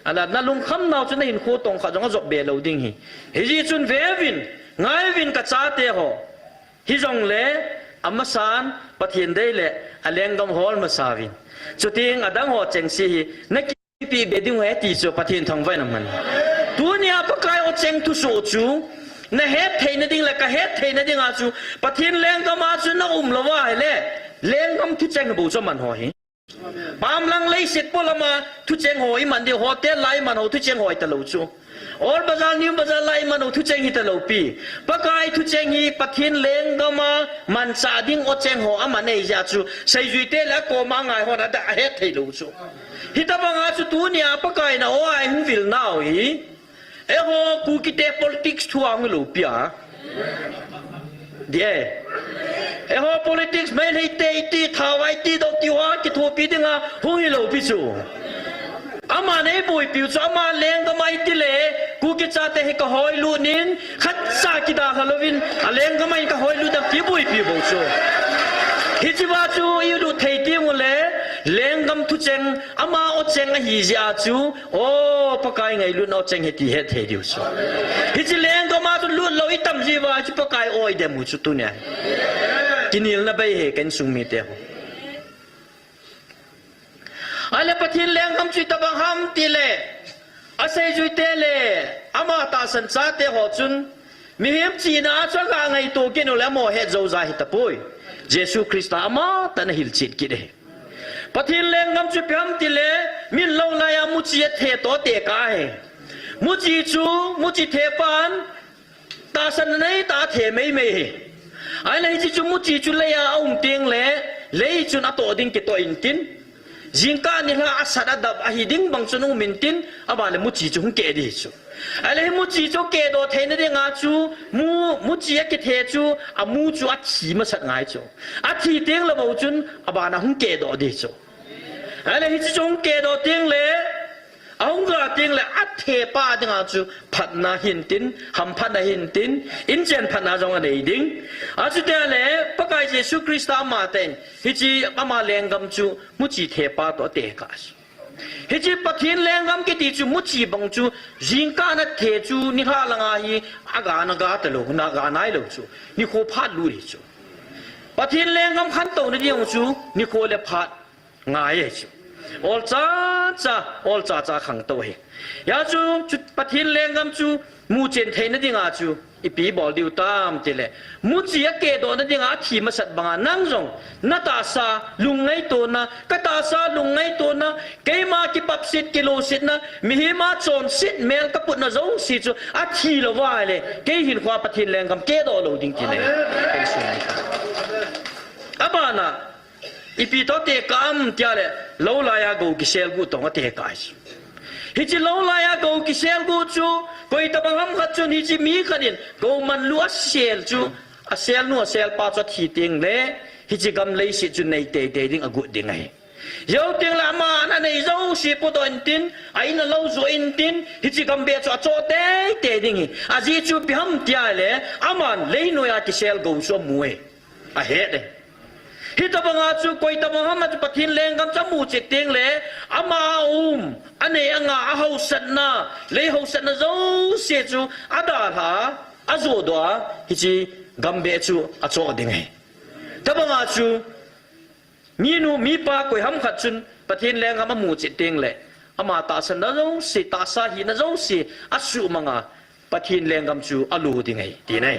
อะไรนั่นลุงคำน่าจูนักหินโคตรงขัดจงก็จบเบลดิ้งฮีฮิจุนเววินไงวินกระจ้าเตะหัวฮิจงเล่อามาสานปะเทียนได้เล่อเลี้ยงกำฮอลมาสาวินจุดที่อดังหัวเจงซีนักปีเบดิ้งเวทีจูปะเทียนทองไว้น้ำมันตัวนี้ปะกายอเจงทุโซจูนเฮ็ดเทนดิ่งเลยก็เฮ็ดเทนดิ่งอาจูปะเทียนแรงก็มาจูนักละว่าเล่แรงก็ทุเจงบูชมันหอยปามลังเลยสิบปละมาทุเจงหอยมันเดียวหัวเตลไลมันหัวทุเจงหอยตะลุจูออลบาซานิวบาซาไลมันหัวทุเจงฮิตะลุปีปะกายทุเจงฮีปะเทียนแรงก็มามันซาดิ่งอเจงหัวมันเนยาจูใส่จุยเตละก็มาไงหัวนั่นเฮ็ดเทลุจูฮิตะบังอาจูตัวนี้ปะกายนะโอ้ยหุ่นวิลน่าฮี ho ku kite politics thuang lu pia die ho politics mai nei te ti thawai ti do ti wa ki thu pi dinga hu hi lo pi chu ama nei bui pi chu ama leng ga mai ti le ku ki cha te he ka hoi lu nin khat sa ki da halovin a leng ga mai ka hoi lu da pi bui pi bo chu hi chi wa chu yu du thei ti mu le leng gam thu cheng ama o cheng a hi ja chu o pakai ngai lu no cheng he ti he thei diu chu hi chi leng ga ma tu lu lo i tam ji wa chu pakai oi de mu chu tu ne kinil na bai he kan sung mi te ho ale pathin leng gam chu ta bang ham ti le asai ju te le ama ta san cha te ho chun mi hem chi na cha ga ngai to ke no le mo he zo za hi ta poi jesu christa ama tan hil chit ki de pathin leng ngam chu pyam ti le min lo la ya mu chi the to te ka he mu chi chu mu chi the pan ta san nei ta the mei mei he ai le chi chu mu chi chu le ya ting le chun a to ding ki to in tin jingka ni la asada dab a hi ding bang chu nu min tin aba le mu chi chu hung ke di chu ai le mu chi chu ke do the ne de nga chu mu chi ke the chu a mu chu a chi ma sat ngai chu a thi teng la bo chun aba na hung ke do di chu ai le hi chu hung ke do teng le ông gà tiếng là ắt thề ba tiếng à chú phật na hiền tín hầm phật na hiền tín in chen phật na trong cái này đinh à chú thế là bác cái Jesus Christ mà tên hi chỉ ama leng gam chú mu chỉ thề ba đó tệ cả hi chỉ bắt thiên leng gam cái tí chú mu chỉ bằng chú riêng cả na thề chú ni ha lang ai aga na ga talo na ga nai lo chú ni khô phát lu đi chú bắt thiên leng gam khăn tàu na điêu chú ni khô le phát ngay chú all cha khang to he ya chu pathin lengam chu mu chen thein na dinga chu ipi bol diu tam tile mu chi ke do na dinga thi ma sat banga nang jong na ta sa lungai to na ka ta sa lungai to na ke ma ki pap sit kilo sit na mi hi ma chon sit mel ka put na zo si chu a thi lo wa le ke hin khwa pathin lengam ke do lo ding ti ne abana ipi to te kam tia le lo la ya go ki sel gu to te ka hi chi lo la ya go ki sel gu chu koi ta bang ham khat chu ni chi mi khanin go man lu a sel chu a sel nu a sel pa chu thi ting le hi chi gam lei si chu nei te te ding a gu ding ai yo ting la ma na nei zo si pu to in tin ai na lo zo in tin hi chi gam be chu a cho te te ding a ji chu pi ham tia le aman lei no ya ki sel go so muai a he de hi ta banga chu koi ta banga ma chu pathin leng gam cha mu che teng le ama ane anga a ho sat na le ho sat na zo se chu ada ha azo do hi chi gam be chu a cho ding he ta banga chu mi nu mi pa koi ham khat chun pathin leng gam mu che teng le ama ta san na zo se ta sa hi na zo se asu manga pathin leng gam chu alu ding he ti nai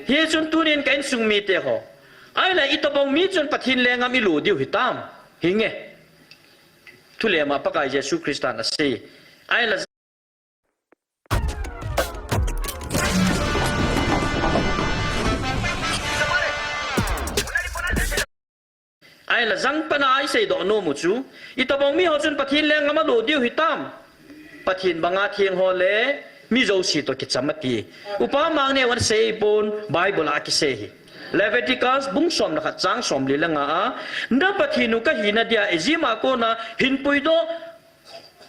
hi chun tunin kain sung mi te ho ai là ít bao mi chân pathin leng am ilu diu hitam hinge thu le ma pakai Jesus Christ na se ai là zang pana ai sei do no mu chu ít bao mi ho chân pathin leng am ilu diu hitam pathin banga thieng ho le mi zo si to ki chamati upa mang ne wan sei pon Bible a ki sei Leviticus bung som na khat chang som li langa na pathinu ka hi na dia ezima ko na hin puido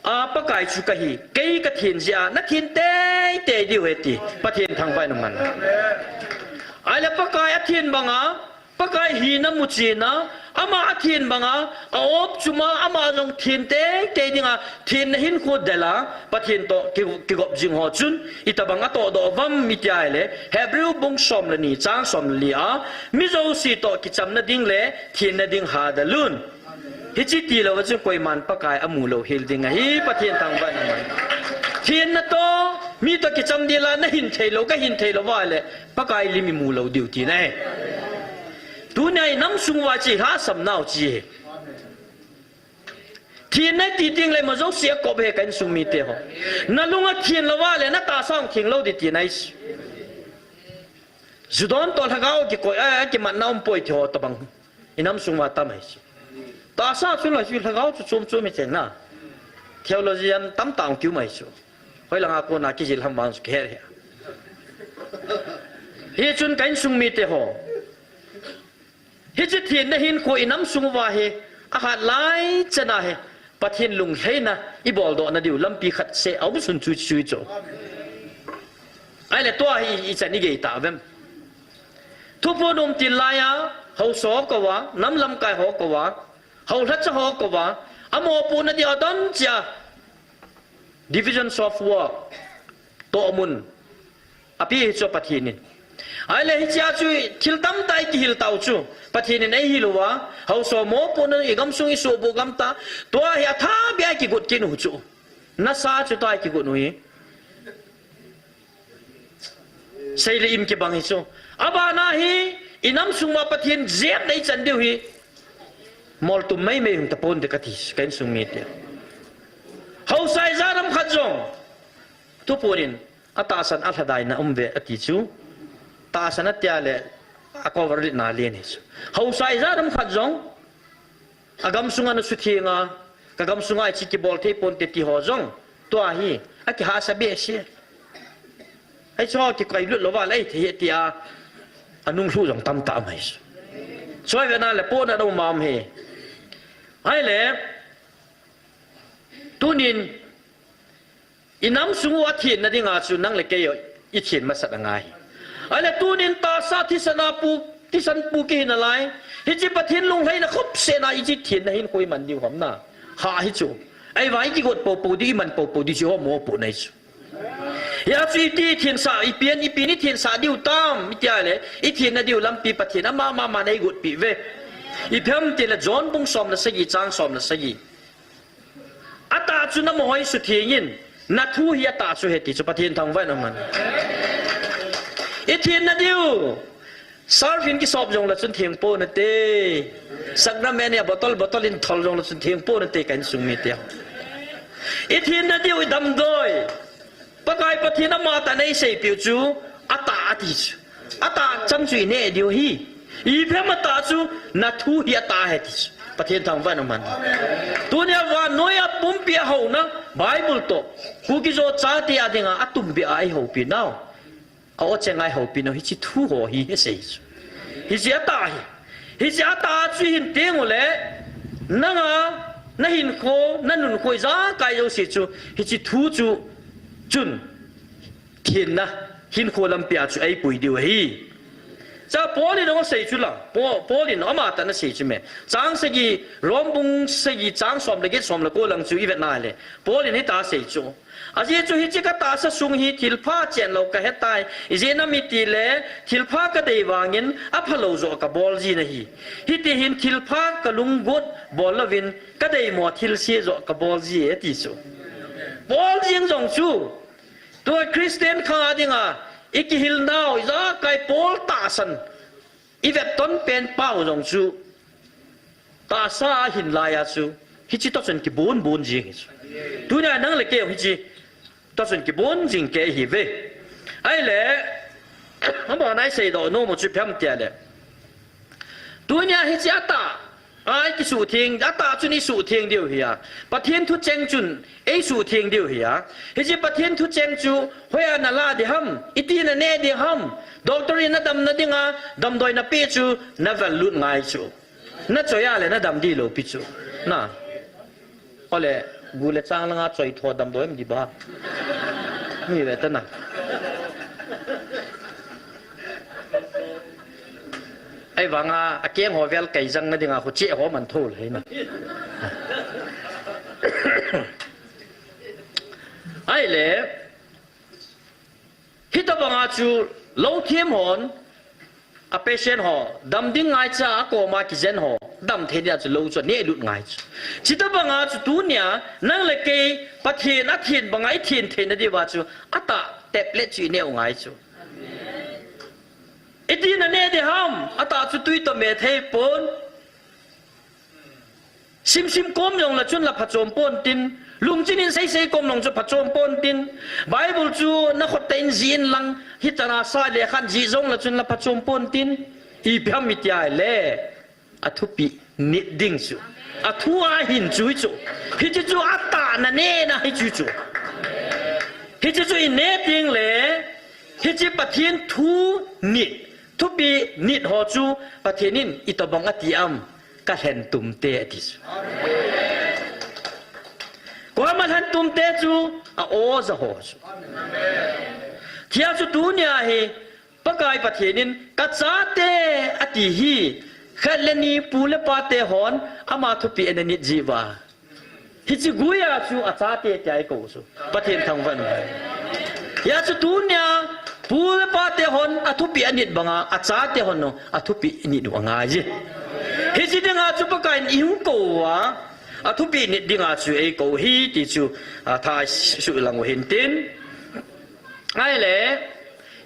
a pakai chu ka hi kei ka thin ja na thin te di heti pathin thang pai na man ala pakai a thin banga pakai hi na mu chi na ama a thin banga a op chuma ama jong thin te dinga thin na hin kho dela pathin to ki gop jing ho chun itabanga to do vam mitiai le hebrew bung som la ni chang som li a mi zo si to ki cham na ding le thin na ding ha da lun hi chi ti lo chu koi man pakai amu lo hil ding hi pathin thang ba na man thin na to mi to ki cham di la na hin thei lo ka hin thei lo wa le pakai limi mu lo diu ti nai tu này nắm sung wa chi ha sam nao chi thiên này ti ting le ma zo sia ko be kan sung mi te ho na lunga thiên la wa le na ta sang thing lo di ti nai judon to la gao ki ko a ki man naum poi tho ta bang inam sung wa ta mai ta sa chu la chu la gao chu chum chu mi chen na theology an tam tang kyu mai chu ko hoi langa ko na ki jil ham bang kher he hi chun kain sung mi te ho hi chi thien na hin ko inam sung wa he a hat lai chana he pathin lung heina I bol do na diu lampi khat se au sun chu chu cho ai le to hi I chani ge ta vem thu po dom tin la ya ho so ko wa nam lam kai ho ko wa ho that cha ho ko wa amo pu na dia don cha divisions of work to mun api cho pathinin ai le hi cha chu thil tam tai ki hil tau chu pathinin ai hilwa ho so mo pu na igam sung I so bu gam ta to hi tha bia ki gut kin hu chu na sa chu tai ki gut nui sei le im ki bang hi chu aba na hi inam sung ma pathin zet dai chan deu hi mol tu mai mai hung ta pon de katis kain sung mi te ho sai za ram khat jong tu purin atasan athadai na umve ati chu ta san atya le akover na le ni chu ho sai za ram khat jong agam sunga na su thinga kagam sunga chi ki bol the pon te ti ho jong to hi aki ha sa be she ai cho ki kai lu lo wa lai the ti a anung lu jong tam ta mai choi ve na le po na do mam he ai le tunin inam sungu athin na dinga chu nang le ke yo I thin ma sat ngai ai le tunin ta sa thi sana pu ti san pu ki na lai hi chi pathin lung hai na khop se na I chi thin na hin koi man diu ham na ha hi chu ai vai ki got po po di man po po di chu ho mo po nai chu ya chi ti thin sa I pian ni thin sa diu tam mi tia le I thin na diu lam pi pathin ma ma nei got pi ve I pham ti la John bung som na sagi chang som na sagi ata chu na mo hoi su thingin na thu hi ata chu he ti chu pathin thang vai na man I thin na diu sarfin ki sop jong la chun thing po na te sakna me ne bottle in thol jong la chun thing po na te kan sung mi te I thin na diu dam doi pakai pathin na ma ta nei sei piu chu ata ti chu ata chang chui ne diu hi I pham ata chu na thu hi ata he ti pathin thang vai na man tunia wa noya pumpia ho na bible to ku ki zo cha ti adinga atum bi ai ho pi now a o chengai ho pi no hi chi thu ho hi he sei hi chi ata chu hin teng ole nanga na hin kho na nun khoi za kai yo si chu hi chi thu chu chun thiên na hin kho lam pia chu ai pui diu hi cha poli no sei chu la poli no ma ta na sei chu me chang se gi rom bung se gi chang som le ge som la ko lang chu I vet na le poli ni ta sei chu a je chu hi chi ka ta sa sung hi thil pha chen lo ka hetai I je na mi ti le thil pha ka dei wangin a phalo zo ka bol ji na hi ti hin thil pha ka lung got bol lovin ka dei mo thil se zo ka bol ji e ti chu bol jing jong chuตัวคริสเตียนข้าดิงาอีกหิลนาวจะไกปอลตาสันอีเวตต้นเป็นเป้าจงชูตาซาหินลายชูฮิจิตสันกิบุนจริงตัวนี้นั่งเล็กเกี่ยวฮิจิตสันกิบุนจริงเกี่ยหิเวไอ้เล่ผมบอกนายเสดโนมุจุเพิ่มเตี้ยเลยตัวนี้ฮิจิอัตตาไอ้ที่สู่ทิ้งอัตตาจุนี่สู่ทิ้งเดียวเฮียประเทศทุเจงจุนไอ้สู่ทิ้งเดียวเฮียเฮียประเทศทุเจงจูเฮียนาลาดิฮัมอิตีนเนดิฮัมดอกตรีนัดดำนัดดิงาดำโดยนับปีจูนับวันลุดง่ายจูนัดจอยอะไรนัดดำดีโลปีจูน่ะเอาเลยกูเลยจ้างละงาจอยทอดดำโดยมันดีบ้ามีอะไรตั้งน่ะไอ้วังอาเกียงหัวเวลไก่จังนั่นเองเขาเจ๊หัวมันโถเลยนะไอ้เล่ฮิตบังอาจูโลเทียมหอนอาเปเชนหอดำดิ้งไงจ้าโกมากิเจนหอดำเทียนจะโลจนเนี่ยลุดไงจิตบังอาจูตัวเนี่ยนั่งเลยเกยปะเทียนอัดเทียนบังไอเทียนเทียนนั่นดีว่าจูอัตตาเตปเล็ดจีเนี่ยไงจูไอ้ที่นั่นเนี่ยเดี๋ยวห้ามอาตาจุดตุยตัวเมทให้ปนซิมก้มลงละจุนละผัดโจมปนตินลุงจินินใส่ก้มลงจุผัดโจมปนตินไบเบิลจูนักขดเต็นจีนลังฮิตนาซาเดียขันจีจงละจุนละผัดโจมปนตินอีพิมมิตยาเล่อัทุปีนิดดิ้งจูอัทัวหินจูจูฮิจิจูอัตตานั่นเนี่ยนะฮิจูจูฮ ฮิจิจุยเนติงเลฮิจิปะเทียนทูนิดทุปีนิดหอจูปะเทียนินอิตบังอติอัมกะเห็นตุมเตอติสกว่ามันเห็นตุมเตจูอะโอจะหอจูที่อาจุตูเนี่ยเฮปะกายปะเทียนินกัจจาเตอติฮีแค่เลนีปูเลปาเตหอนอามาทุปีเอเนนิจีวาฮิจิกุยาจูอาจาเตใจกูสูปะเทียนทางวันยาจุตูเนี่ยปูเลปาเตหอนอาทุปีอนิดบังอาจาเตหอนโนอาทุปีอนิดบังอาจีฮิจิดึงอาจูปะกายอิงกูวะอาทุปีนิดดึงอาจูเอกูฮีติจูทายสุลังเห็นตินไอ้เล่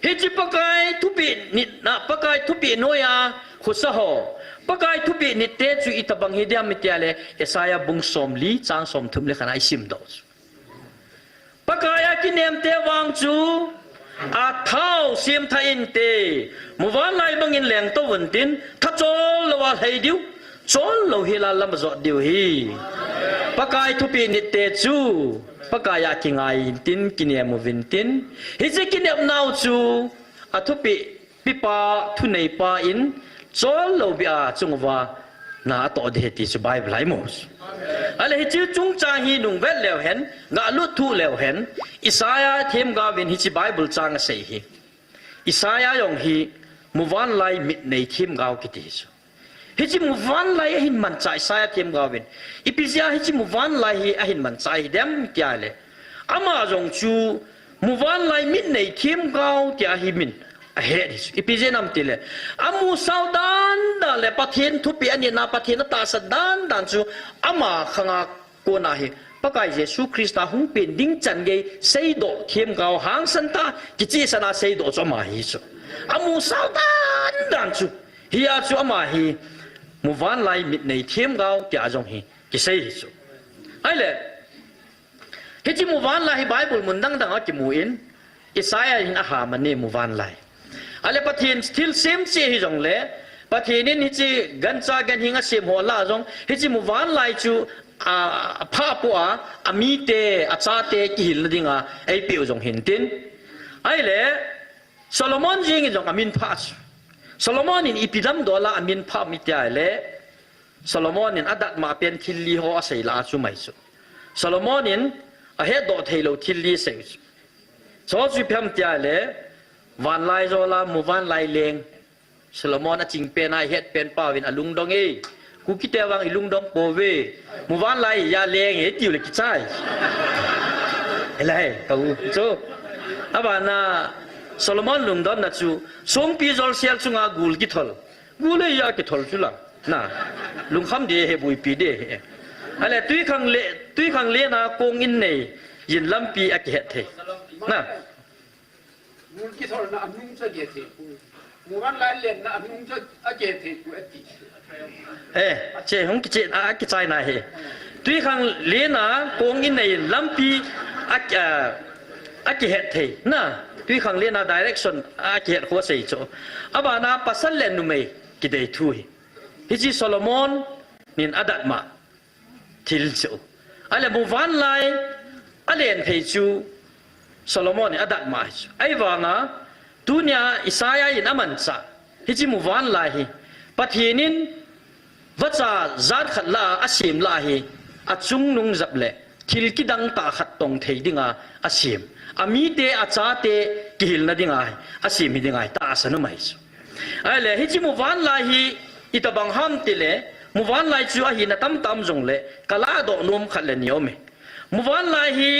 ฮิจิปะกายทุปีนิดนะปะกายทุปีโนยาขุสหอปะกายทุปีนิดเตจูอิตบังฮิเดียมิเตียเลเอสายาบุงสมลีจางสมทุมเลขนาอิสิมดอสปะกายกินเนมเตวังจูอาเท้าเสียมทาอินเตมุวันไลบังอินแหลงตัววันตินทัดโจลวาให้ดิวโจลวฮิลาลำจอดดิวฮีปะกายทุปีนิดเตจูปะกายกินไงตินกินเนมวินตินฮิจิกินเนมนาวจูอาทุปีปิปาทุนในปาอินโจลวบิอาจงว่านาต่อเดติสบายไหลมสอะไรฮิจิจุงจางฮีนุงเวลเลวเห็นงาลุทูเลวเห็นอิสายาเทมกาวินฮิจิไบเบิลจางเสฮีอิสายายองฮีมุวันไลมิดในเทมกาวกิติสฮิจิมุวันไลหินมันใจอิสายาเทมกาวินอิปิซยาฮิจิมุวันไลฮิหินมันใจเดมที่อะไรอามาจงจูมุวันไลมิดในเทมกาวที่อาฮิมินเฮ็ดอิปิเจนัมติเลอามูซาวดันดาเลปะเทียนทุปีอันนี้นาปะเทียนตาสดันดันจูอามาขังกูนาฮิปะกายเยซูคริสต์หุงเป็นดิ้งจันเกยเซโดเทียมกาวหางสันตากิจิสนาเซโดจอมาฮิจูอามูซาวดันดันจูฮิอาจูอามาฮิมูวันไลมิดในเทียมกาวที่อาจงฮิกิเซฮิจูไอ้เล่ฮิจิมูวันไลไบเบิลมุนดังดังอากิมูอินอิสายาหินอาหามันนี่มูวันไลอะไรปะเทียนทิลเซมเสียฮิจงเล่ปะเทียนนี่ฮิจิกันซากันหิงอาเสียมหัวลาจงฮิจิมุวันไลจูพาปัวอามีเตอาซาเตกิหิลดิ่งไอเปียวจงเห็นตินไอเล่โซโลมอนจิงจงอามินพาชโซโลมอนินอีพิดัมดอลาอามินพามิเตไอเล่โซโลมอนินอดัดมาเป็นทิลลีโฮอาศัยลาจูไม่สุโซโลมอนินอาเฮดโดเทโลทิลลีเซลโซจูพิมเตไอเล่วันไลโซลามูวันไลเลงสโลมอนจิงเป็นไอเฮ็ดเป็นป่าวินอลุงดงเอกูคิดแต่วังอลุงดงโปเวมูวันไลยาเลงเฮ็ดอยู่เลยกิจใจอะไรเขาจูอาบานาสโลมอนลุงดอนนัจูสมปีจอลเซียลจุงอากูลกิทอลกูเลยยากิทอลจุละน่ะลุงคำเดียเฮบุยปีเดอะไรตุยขังเลนะกงอินเนยินลำปีอักเฮ็ดเทน่ะมูลกิทอลนะอันนุ่งจะเกติมูวันไล่เล่นนะอันนุ่งจะเกติกูเอติเจ้าหงกิเจอากิใจนะเฮตุยขังเลนะกงอินในลำปีอักเฮ็ดเทน่ะตุยขังเลนะ direction อักเฮ็ดหัวเสียโจอาบานาปัสสัลเลนุเมกิเดทุยฮิจิโซโลมอนนินอดัดมาทิลโจอะไรมูวันไลอะไรเอ็นเพจูโซโลมอนนี่อดัดมาไอ้วางอ่ะตุเนียอิสายาอินอามันซะฮิจิมุวันลาฮิปะเทียนินวัจาจัดขัดลาอาศิมลาฮิอาจุงนุงจับเล่ทิลกิดังตาขัดตรงเทียดิงอาศิมอามีเตอาจาเตกิฮิลนาดิงอาศิมฮิดิงตาสนุไม่สุไอ้เล่ฮิจิมุวันลาฮิอิตาบังฮัมติเล่มุวันลาจูอาฮินาตัมตัมจงเล่กะลาดอกนมขัดเล่นิยมมุวันลาฮิ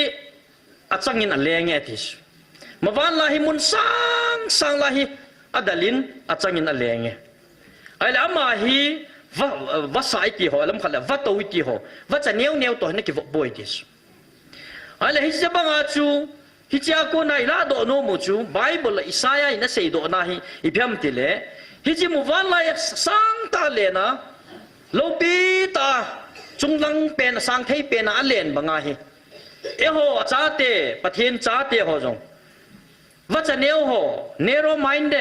อาจังอินอะไรเงี้ยที่สุมาวันลาหิมุนสังลาหิอาดัลินอาจังอินอะไรเงี้ยไอ้ละมาหิวัดสายกี่หัวลำขัดละวัดตัวกี่หัววัดจะเนียวตัวนี่กี่วัดบ่อยที่สุไอ้ละฮิจะบังอาจูฮิจะกูนายละโดโนมุจูไบเบิลอิสายาอินเสยโดนาหิอีพิมติเลฮิจิมุวันลาสังตาเลนะโลปีตาจุงลังเป็นสังเทเป็นอาเลนบังอาหิเอโฮจ้าเตปะเทียนจ้าเตโฮจงว่าจะเนียวโฮเนโรไมน์เด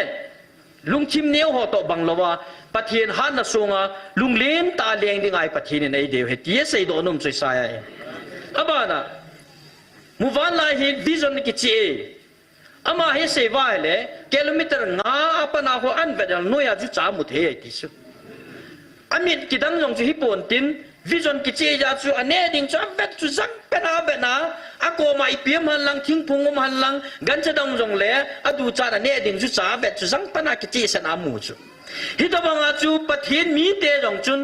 ลุงชิมเนียวโฮตบังลวาปะเทียนฮันน่ะส่งลุงเลี้ยนตาเลี้ยงดิไงปะเทียนในเดียวเหตุเยสไอโดนุ่มสวยๆอ่ะบ้านะ มูวันไลฮิวิจอนกิจีอามาเฮเซวาเลกิโลเมตรงาปนาหัวอันเวดลน้อยจุจามุเทติสุอามิดกิดังจงจุฮิปอนตินวิจอนกิจียาจุอันเนดิงจุอันเวดจุซังเป็นอาเวนาอาโกมาอีเปียมหันลังทิ้งพุงหันลังกันจะดังจงเล่อดูจาอันเนดิงจุจาเวดจุซังเป็นอากิจีเสนามูจุฮิตบังอาจูปะเทียนมีเตจงจุน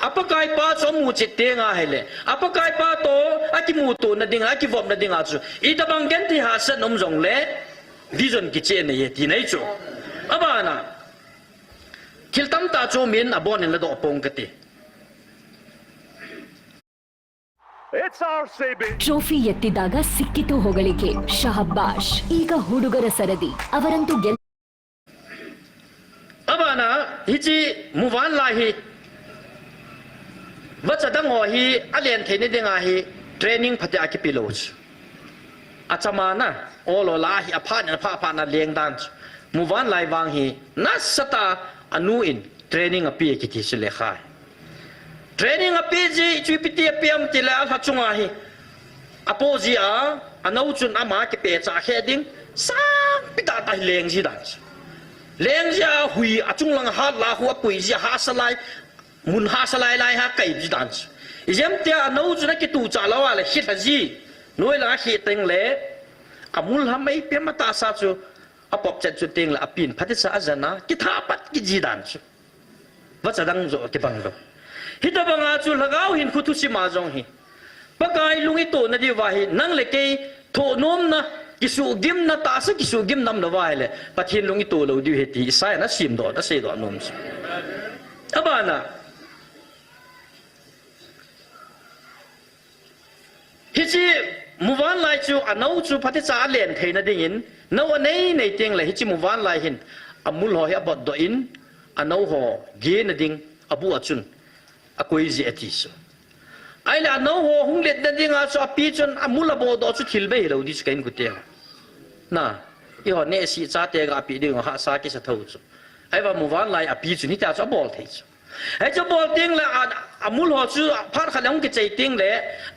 อัปกายป้าสมูจิตเตงาเฮเลอัปกายป้าโตอากิมูโตนดิงอากิวอมนดิงอาจูฮิตบังกันที่หาเสนอมจงเล่วิจอนกิจีเนี่ยที่ไหนจูอาบานะคิลตัมตาจูมินอบอนินละดอกปงกติ It's our Sabi. Trophy ಎತ್ತಿದಾಗ ಸಿಕ್ಕಿತು ಹೊಗಳಿಕೆ ಶಹಬ್ಬಾಷ್ ಈಗ ಹುಡುಗರ ಸರದಿ ಅವರಂತೂ Abana hiji muwan lahi wacha dango hi alien thene denga hi training phate akipilos achamana olo lahi aphan apha na leng dan muwan lai wang hi nasata anu in training api kiti sile khai training api ji chupiti apiam tila ha chunga hi apoji a anau chun ama ke pe cha heading sang pita ta leng ji dan leng ja hui achung lang ha la huwa pui ja ha salai mun ha salai lai ha kai ji dan izem tia no juna ki tu cha lawa le hit haji noi la hi teng le amul ha mai pe mata sa chu apop chat chu teng la apin phati sa azana ki tha pat ki ji dan chu wa cha dang zo ki bang do hita banga chu lagaw hin khu thu si ma jong hi pakai lungi to na di wa hi nang le ke tho nom na kisu gim na ta sa kisu gim nam na wai le pathin lungi to lo di heti sai na sim do na se do nom abana hichi muwan lai chu anau chu phati cha len theina dingin no anei nei teng le hichi muwan lai hin amul ho ya bot do in anau ho ge na ding abu achun akoi ji atiso ai la no ho hung let da dinga so api chun amula bo do chu thilbe lo di skain ku te na i ho ne si cha te ga api ding ha sa ki sa thau chu ai wa muwan lai api chu ni ta cho bol thei chu ai cho bol ting la amul ho chu phar khalang ki chei ting le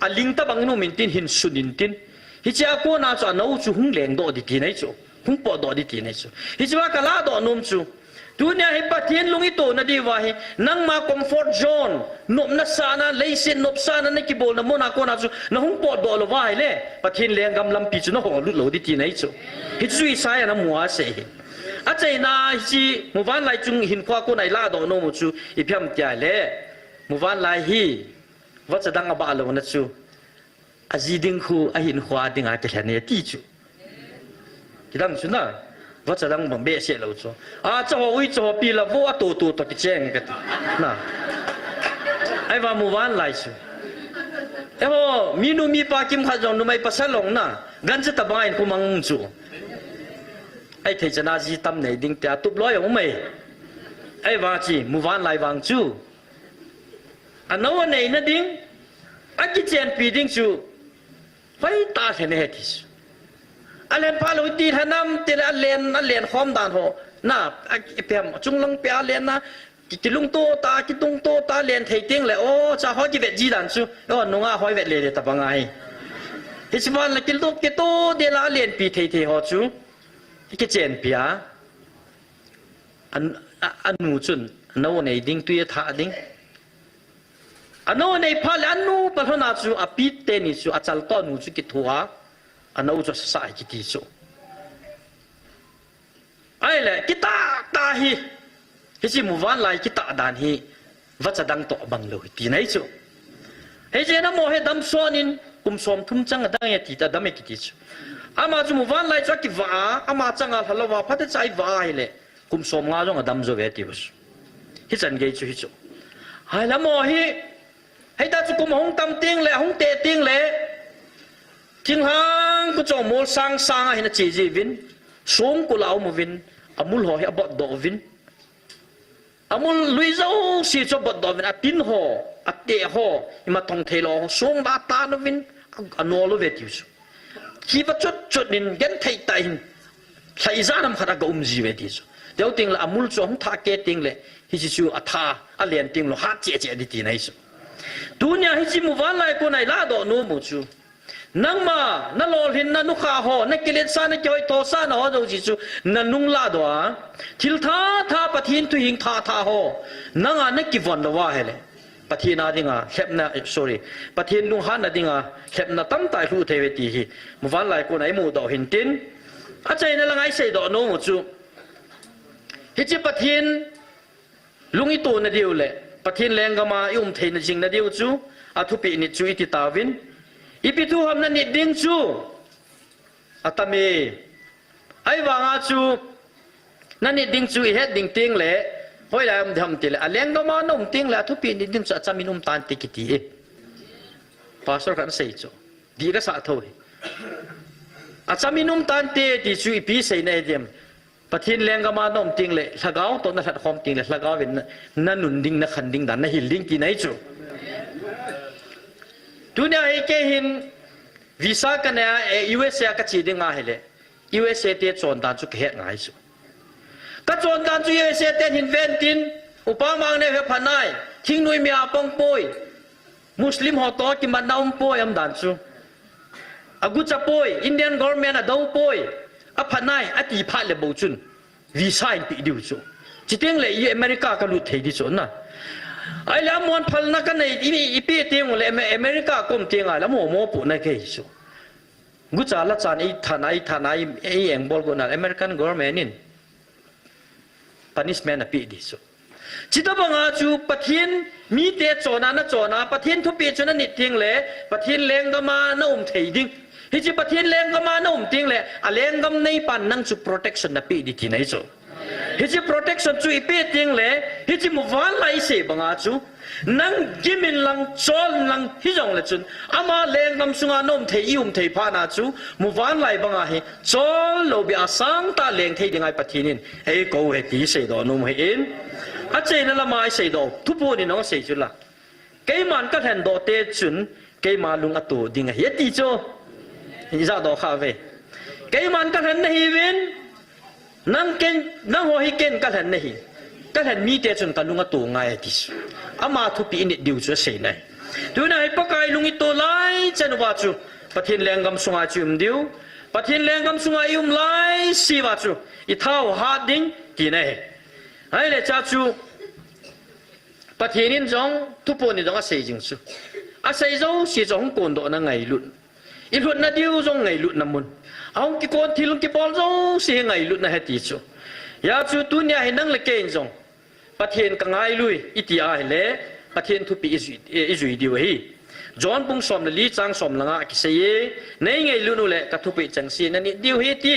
a ling ta bang no min tin hin sunin tin hi cha ko na cho no chu hung leng do di ti nei chu hung po do di ti nei chu hi cha ka la do nom chu dunia hi pathian lungi to na di wa hi nang ma comfort zone nop na sana leisin nop sana na ki bol na mo na ko na chu na hung po do lo wa hi le pathian leng gam lam pi chu na ho lu lo di ti nei chu hi chui sa ya na muwa se hi a chei na hi mu van lai chung hin kwa ko nai la do no mu chu i phiam tia le mu van lai hi wa cha dang ba lo na chu a ji ding khu a hin khwa ding a ke hlane ti chu ki dang chu naว่าจะต้องบังเบะเสียเราจ้ะจะหัววิจะหัวปีละวัวตัวกิเจงกันนะไอ้ว่ามูวันไล่ชูไอ้ว่ามีนูมีปากิมขัดจงนูไม่ปัสสาวะนะกันจะตบายกูมังจูไอ้เทจนาจีตั้มไหนดิ้งแต่ตุบร้อยของไม่ไอ้ว่าจีมูวันไล่วังจูอันนั้นวันไหนนะดิ้งไอ้กิเจนปีดิ้งจูไฟตาเห็นเหตุอันเลนพาลุตีท่าน้ำตีละอันเลนความด่านหัวน่ะเพียมจุงลังเปียเลนนะกิลุงโตตากิตุงโตตาเลนเทติ้งเลยโอ้จะหอยกิเวจีด่านชูโอ้นุ่งอาหอยเวทเลยแต่ปังไงฮิสวันละกิลุกิโตเดละเลนปีเทหัวชูกิเจนเปียอันนูจุนอันนู้นในดิ้งตุยท่าดิ้งอันนู้นในพาลอันนู้นพาลนาชูอภิเตนิชูอาจารย์ต้นนูชูกิทัวอันนู้นจะสายกิติโซไอ้เลยกิตาตาฮีฮิจิมูวันไลกิตาดานฮีวัชดังโตบังเลยตีไหนโซเฮ้ยเจน้ำโมเฮดัมโซนินกุมสมทุ่มจังดังยังตีตาดัมเอกิติโซอามาจูมูวันไลจักกิวาอามาจังอาฮัลโลวาพัดใจวาเฮเลยกุมสมงาจงดัมโซเวติบุสฮิจันเกยจูฮิโซไอ้ละโมเฮให้ตาจูกุมหงตั้มติงเลยหงเตติงเลยทิ้งหางก็จะมอลสังให้นะเจจีวินส่งกุลาวมาวินอามุลหอยอบดดวินอามุลลุยเจ้าสีจบดดวินอาตินหออาเตะหออิมาทองเทลอส่งดาตานวินอโนโลเวติวส์คีบจุดนินยันไทยไตน์ใส่จานำขนาดกุมจีเวติวส์เดี๋ยวติงละอามุลส่งท่าเกติงเลยฮิจิจูอัฐาอาเลียนติงละฮัดเจดิตีไหนส์ดุนยาฮิจิมุวันไลคนไหนลาดอโนมุจู นังมานั่นโลหินนั่นนุขาหอนั่นกิเลสซานั่นจอยโตซานะฮอดูจิจูนั่นนุ่งลาดัวทิลท่าปะทินตุหิงท่าหอนั่งอ่ะนั่นกิวันดัวเฮเลยปะทินาดิงอ่ะเข็บนะ sorry ปะทินลุงฮันนะดิงอ่ะเข็บนะตั้มตายรู้เทวตีฮีมุวันไหลกูไหนมูดอกหินตินอาจารย์นั่นละไงเสดอกโน้มจูฮิจิปะทินลุงอีตูนั่นเดียวเลยปะทินแรงก็มายุ่มเทนจริงนั่นเดียวจูอาทุปีนิจูอิติตาวินอีพิทูฮัมนั่นนิดดิ้งจูอาตามีไอ้วางอาจูนั่นนิดดิ้งจูอีเฮ็ดดิ้งติ้งเลยห้อยแล้วมันทำติเลยอะไรก็มานุ่มติ้งเลยทุปีนิดดิ้งจูอาจจะมีนุ่มตานติกิตีพาสร์กันเสียจูดีก็สักเท่าไหร่อาจจะมีนุ่มตานติที่จูอีพีเสียในเดียมปะทินแรงก็มานุ่มติ้งเลยละก้าวตัวนั้นความติ้งเลยละก้าวเป็นนั่นนุ่นดิ้งนั่นขันดิ้งดันนั่นหิลดิ้งที่ไหนจูdunia ke hin visa kana USA ka chi dinga hele USA te chon dan chu khe ngai su ka chon dan chu USA te hin ventin upamang ne he phanai thing nui mi apong poi muslim ho to ki manam poi am dan chu agu cha poi Indian government a dau poi a phanai a ti pha le bo chun visa in pi diu chu chi teng le America ka lu thei di chu naไอ้แล้วมวนพัลนักกันในอีปีเตียงเลยอเมริกาก้มเตียงแล้วโมปุนั่นแค่อิสุกุจาละจานไอ้ฐานไอ้เอ็งบอลกุนันอเมริกันกอร์เมนินpunishment ปีดิสุจิตบังอาจูปะทินมีเตจอนาปะทินทุปีจนนิดเตียงเลยปะทินเลงก็มาโน้มเทียดิงฮิจิปะทินเลงก็มาโน้มเตียงเลยอะเลงก็ในปันนั่งจู protection ปีดิที่ไหนสุฮิจิ protection จูอีเปียติงเลยฮิจิมุวันไลเสบังอาจูนั่งกิมินลังจอลลังฮิจงเลยจุนอามาเลงกำสุงานมเทียมเทียพานาจูมุวันไลบังอาเฮจอลโลบิอาสังตาเลงเทียยังไงปะทินินเฮ้กูเฮตีเสดอนมเฮอินอาเจนั่นละมาเสดอทุบปูนี่น้องเสจุละเกมันก็เห็นโดเตจุนเกมาลุงอตูดิงเฮตีโจฮิจาดอคาเวเกมันก็เห็นในฮิวินนั่งเก่งนั่งหัวให้เก่งก็เห็นนี่ก็เห็นมีแต่จนกันลุงตัวง่ายที่สุดอามาทุปีนี่ดิวจะเสียไหนดูนะปะกายลุงตัวไล่จันว่าจูปะเทียนแรงกำสุงอาจุมดิวปะเทียนแรงกำสุงอายุมไล่สีว่าจูอีเท้าหาดิ้งที่ไหนไอ้เลยจ้าจูปะเทียนจงทุปนี่จงอาศัยจริงจูอาศัยจงสีจงกวนตัวนั่งไงลุนอีลุนนั่นดิวจงไงลุนน้ำมันเอากี่คนที่ลุงกี่บอลจงเสียไงลุดนะเฮติจูยาจูตุนยาเห็นนั่งเล็กเองจงปะเทียนกังไงลุยอิติอาเล่ปะเทียนทุปีอิจุยดีวะฮีจอนปุงสอมลีจังสอมลังอากิเสยในไงลุนูเล่กทุปีจังสีนั่นนี่ดีวฮีตี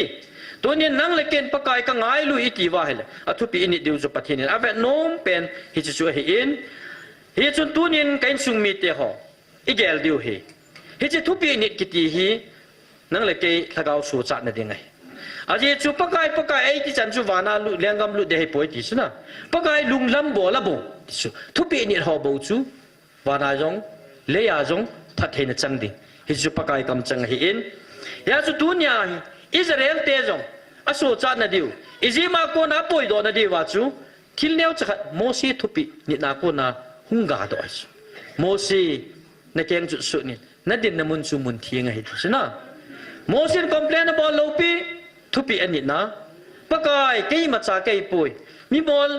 ตัวนี้นั่งเล็กเองปะกายกังไงลุยอิติวะเฮเล่อทุปีอินิดีวจูปะเทียนอาเวน้องเป็นฮิจูจูเฮอินฮิจูตุนินกันซุงมีเตหออีเกลดีวฮีฮิจูทุปีอินิกิติฮีนั่งเลยเกย์ถ้าเขาสู้จัดนั่นยังไงอาจจะจูปะกายไอ้ที่จันจูวานาลุเลี้ยงกำลุเดให้ป่วยที่สุดนะปะกายลุงลำบ่ละบ่ที่สุดทุกปีนี่เขาบ่จูวานาจงเลียจงทัดเห็นจังดิฮิจูปะกายกำจังให้อินยาจูตุนยาอิสราเอลเตจงอาสู้จัดนั่นดิวอิจิมาโกนาป่วยโดนนั่นดิว่าจูทิลเนียวจะโมซีทุกปีนี่นาโกนาหุงกาดอยจูโมซีในเกงจุดสุดนี่นั่นดินน้ำมันจูมุนเทียงให้ที่สุดนะโมซินคอมเพลนบอลโลปีทุปีอันนี้นะปะกายเกย์มาจากเกย์ป่วยมีบอล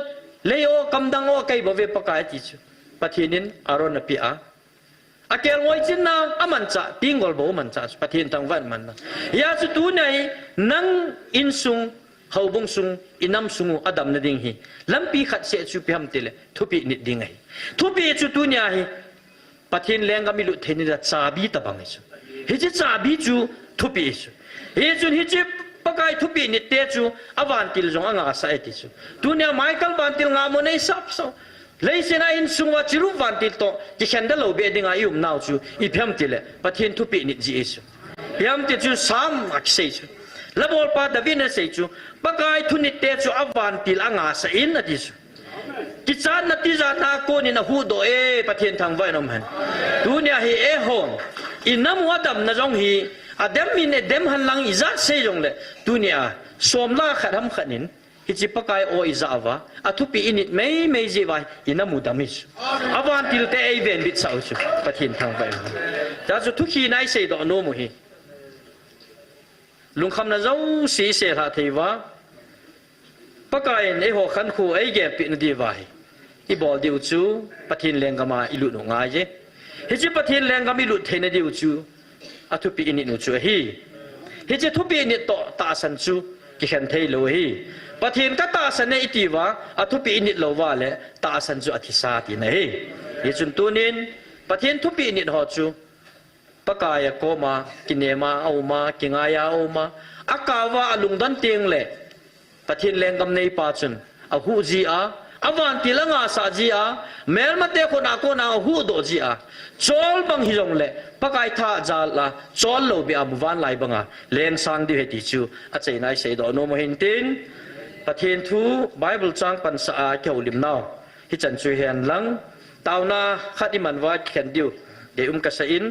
เลโอกำดังโอเกย์บ่เวปะกายที่สุดปะทีนินอารอนปีอาอาเกลงอยจินนะอามันจะติงกอลบ่มันจะปะทีนทั้งวันมันนะยาสุดตัวไหนนั่งอินซุงเฮาบงซุงอินำซุงอดัมนดิ่งฮีลำปีขัดเสียจูพิฮัมติเลทุปีนิดดิ่งไงทุปีจุดตัวไหนปะทีนแรงก็มีลุเทนิดซาบีตะบังไงจูฮิจิซาบีจูทุปีจูฮิจุนฮิจิปะกายทุปีนิเตจูอวันติลจงอ่างอาศัยติจูตัวเนี้ยไมเคิลวันติลงามในซับซ้อนเลยเสนาอินสุงว่าจิรุวันติลโตที่เห็นได้เราเบียดิงอายุมนาวจูอีพิมติเลปะเทียนทุปีนิจีจูพิมติจูสามอักเสยจูแล้วบอลปาดวินเสยจูปะกายทุนิเตจูอวันติลอ่างอาศัยนะติจูกิจานนัติจานาโกนี่นะฮูโดเอปะเทียนทางไว้นมหันตัวเนี้ยฮีเอฮงอินน้ำวัดดำนะจงฮีอาเดมมินเดมหันหลังอิจาเซยงเลยตัวเนี้ยสวมลาขัดทำขัดนินฮิจิปะกายโออิจาวะอาทุปีอินิดไม่จีวายอินามุดามิสอวันติลเตเอเวนบิดสาวชุปะทินทางไป จะจุดทุกขีนายเสดอนุมุฮีลุงคำนั้นเจ้าสีเสียหาเทวะปะกายไอหัวขันคู่ไอแก่ปินดีไว้อีบอลดิวจูปะทินแรงกมาอิลุหนุงายเจเฮจิปะทินแรงกมาอิลุเทนดิวจูอาทุปีอินิหนุจูฮีเฮจิทุปีอินิโตตาสันจูกิขันเทโลฮีปะทินก็ตาสันเนอิติวะอาทุปีอินิโลวาเลตาสันจูอธิสาตินะฮีเฮจุนตุนินปะทินทุปีอินิหอจูปะกายโกมากินเนมาเอามากิงายาเอามาอากาวะลุงดันเตียงเล่ปะทินแรงกำในปาจุนอาหูจีอาอวันติลังอาสาจีอาเมลมาเตคนอาคนอาหูโดจีอาจอลบังฮิจงเล่ปะกายท่าจาลาจอลโลบิอาบุวันไลบังอาเลงสังดิเฮติจูอาเจนายเสดอโนโมหินตินปะทินทูไบเบิลจังปันสะอาเกี่ยวลิมนาวฮิจันจุยเฮนลังตาวนาขัดอิมันวาดเข็นดิวเดอุมกษะอิน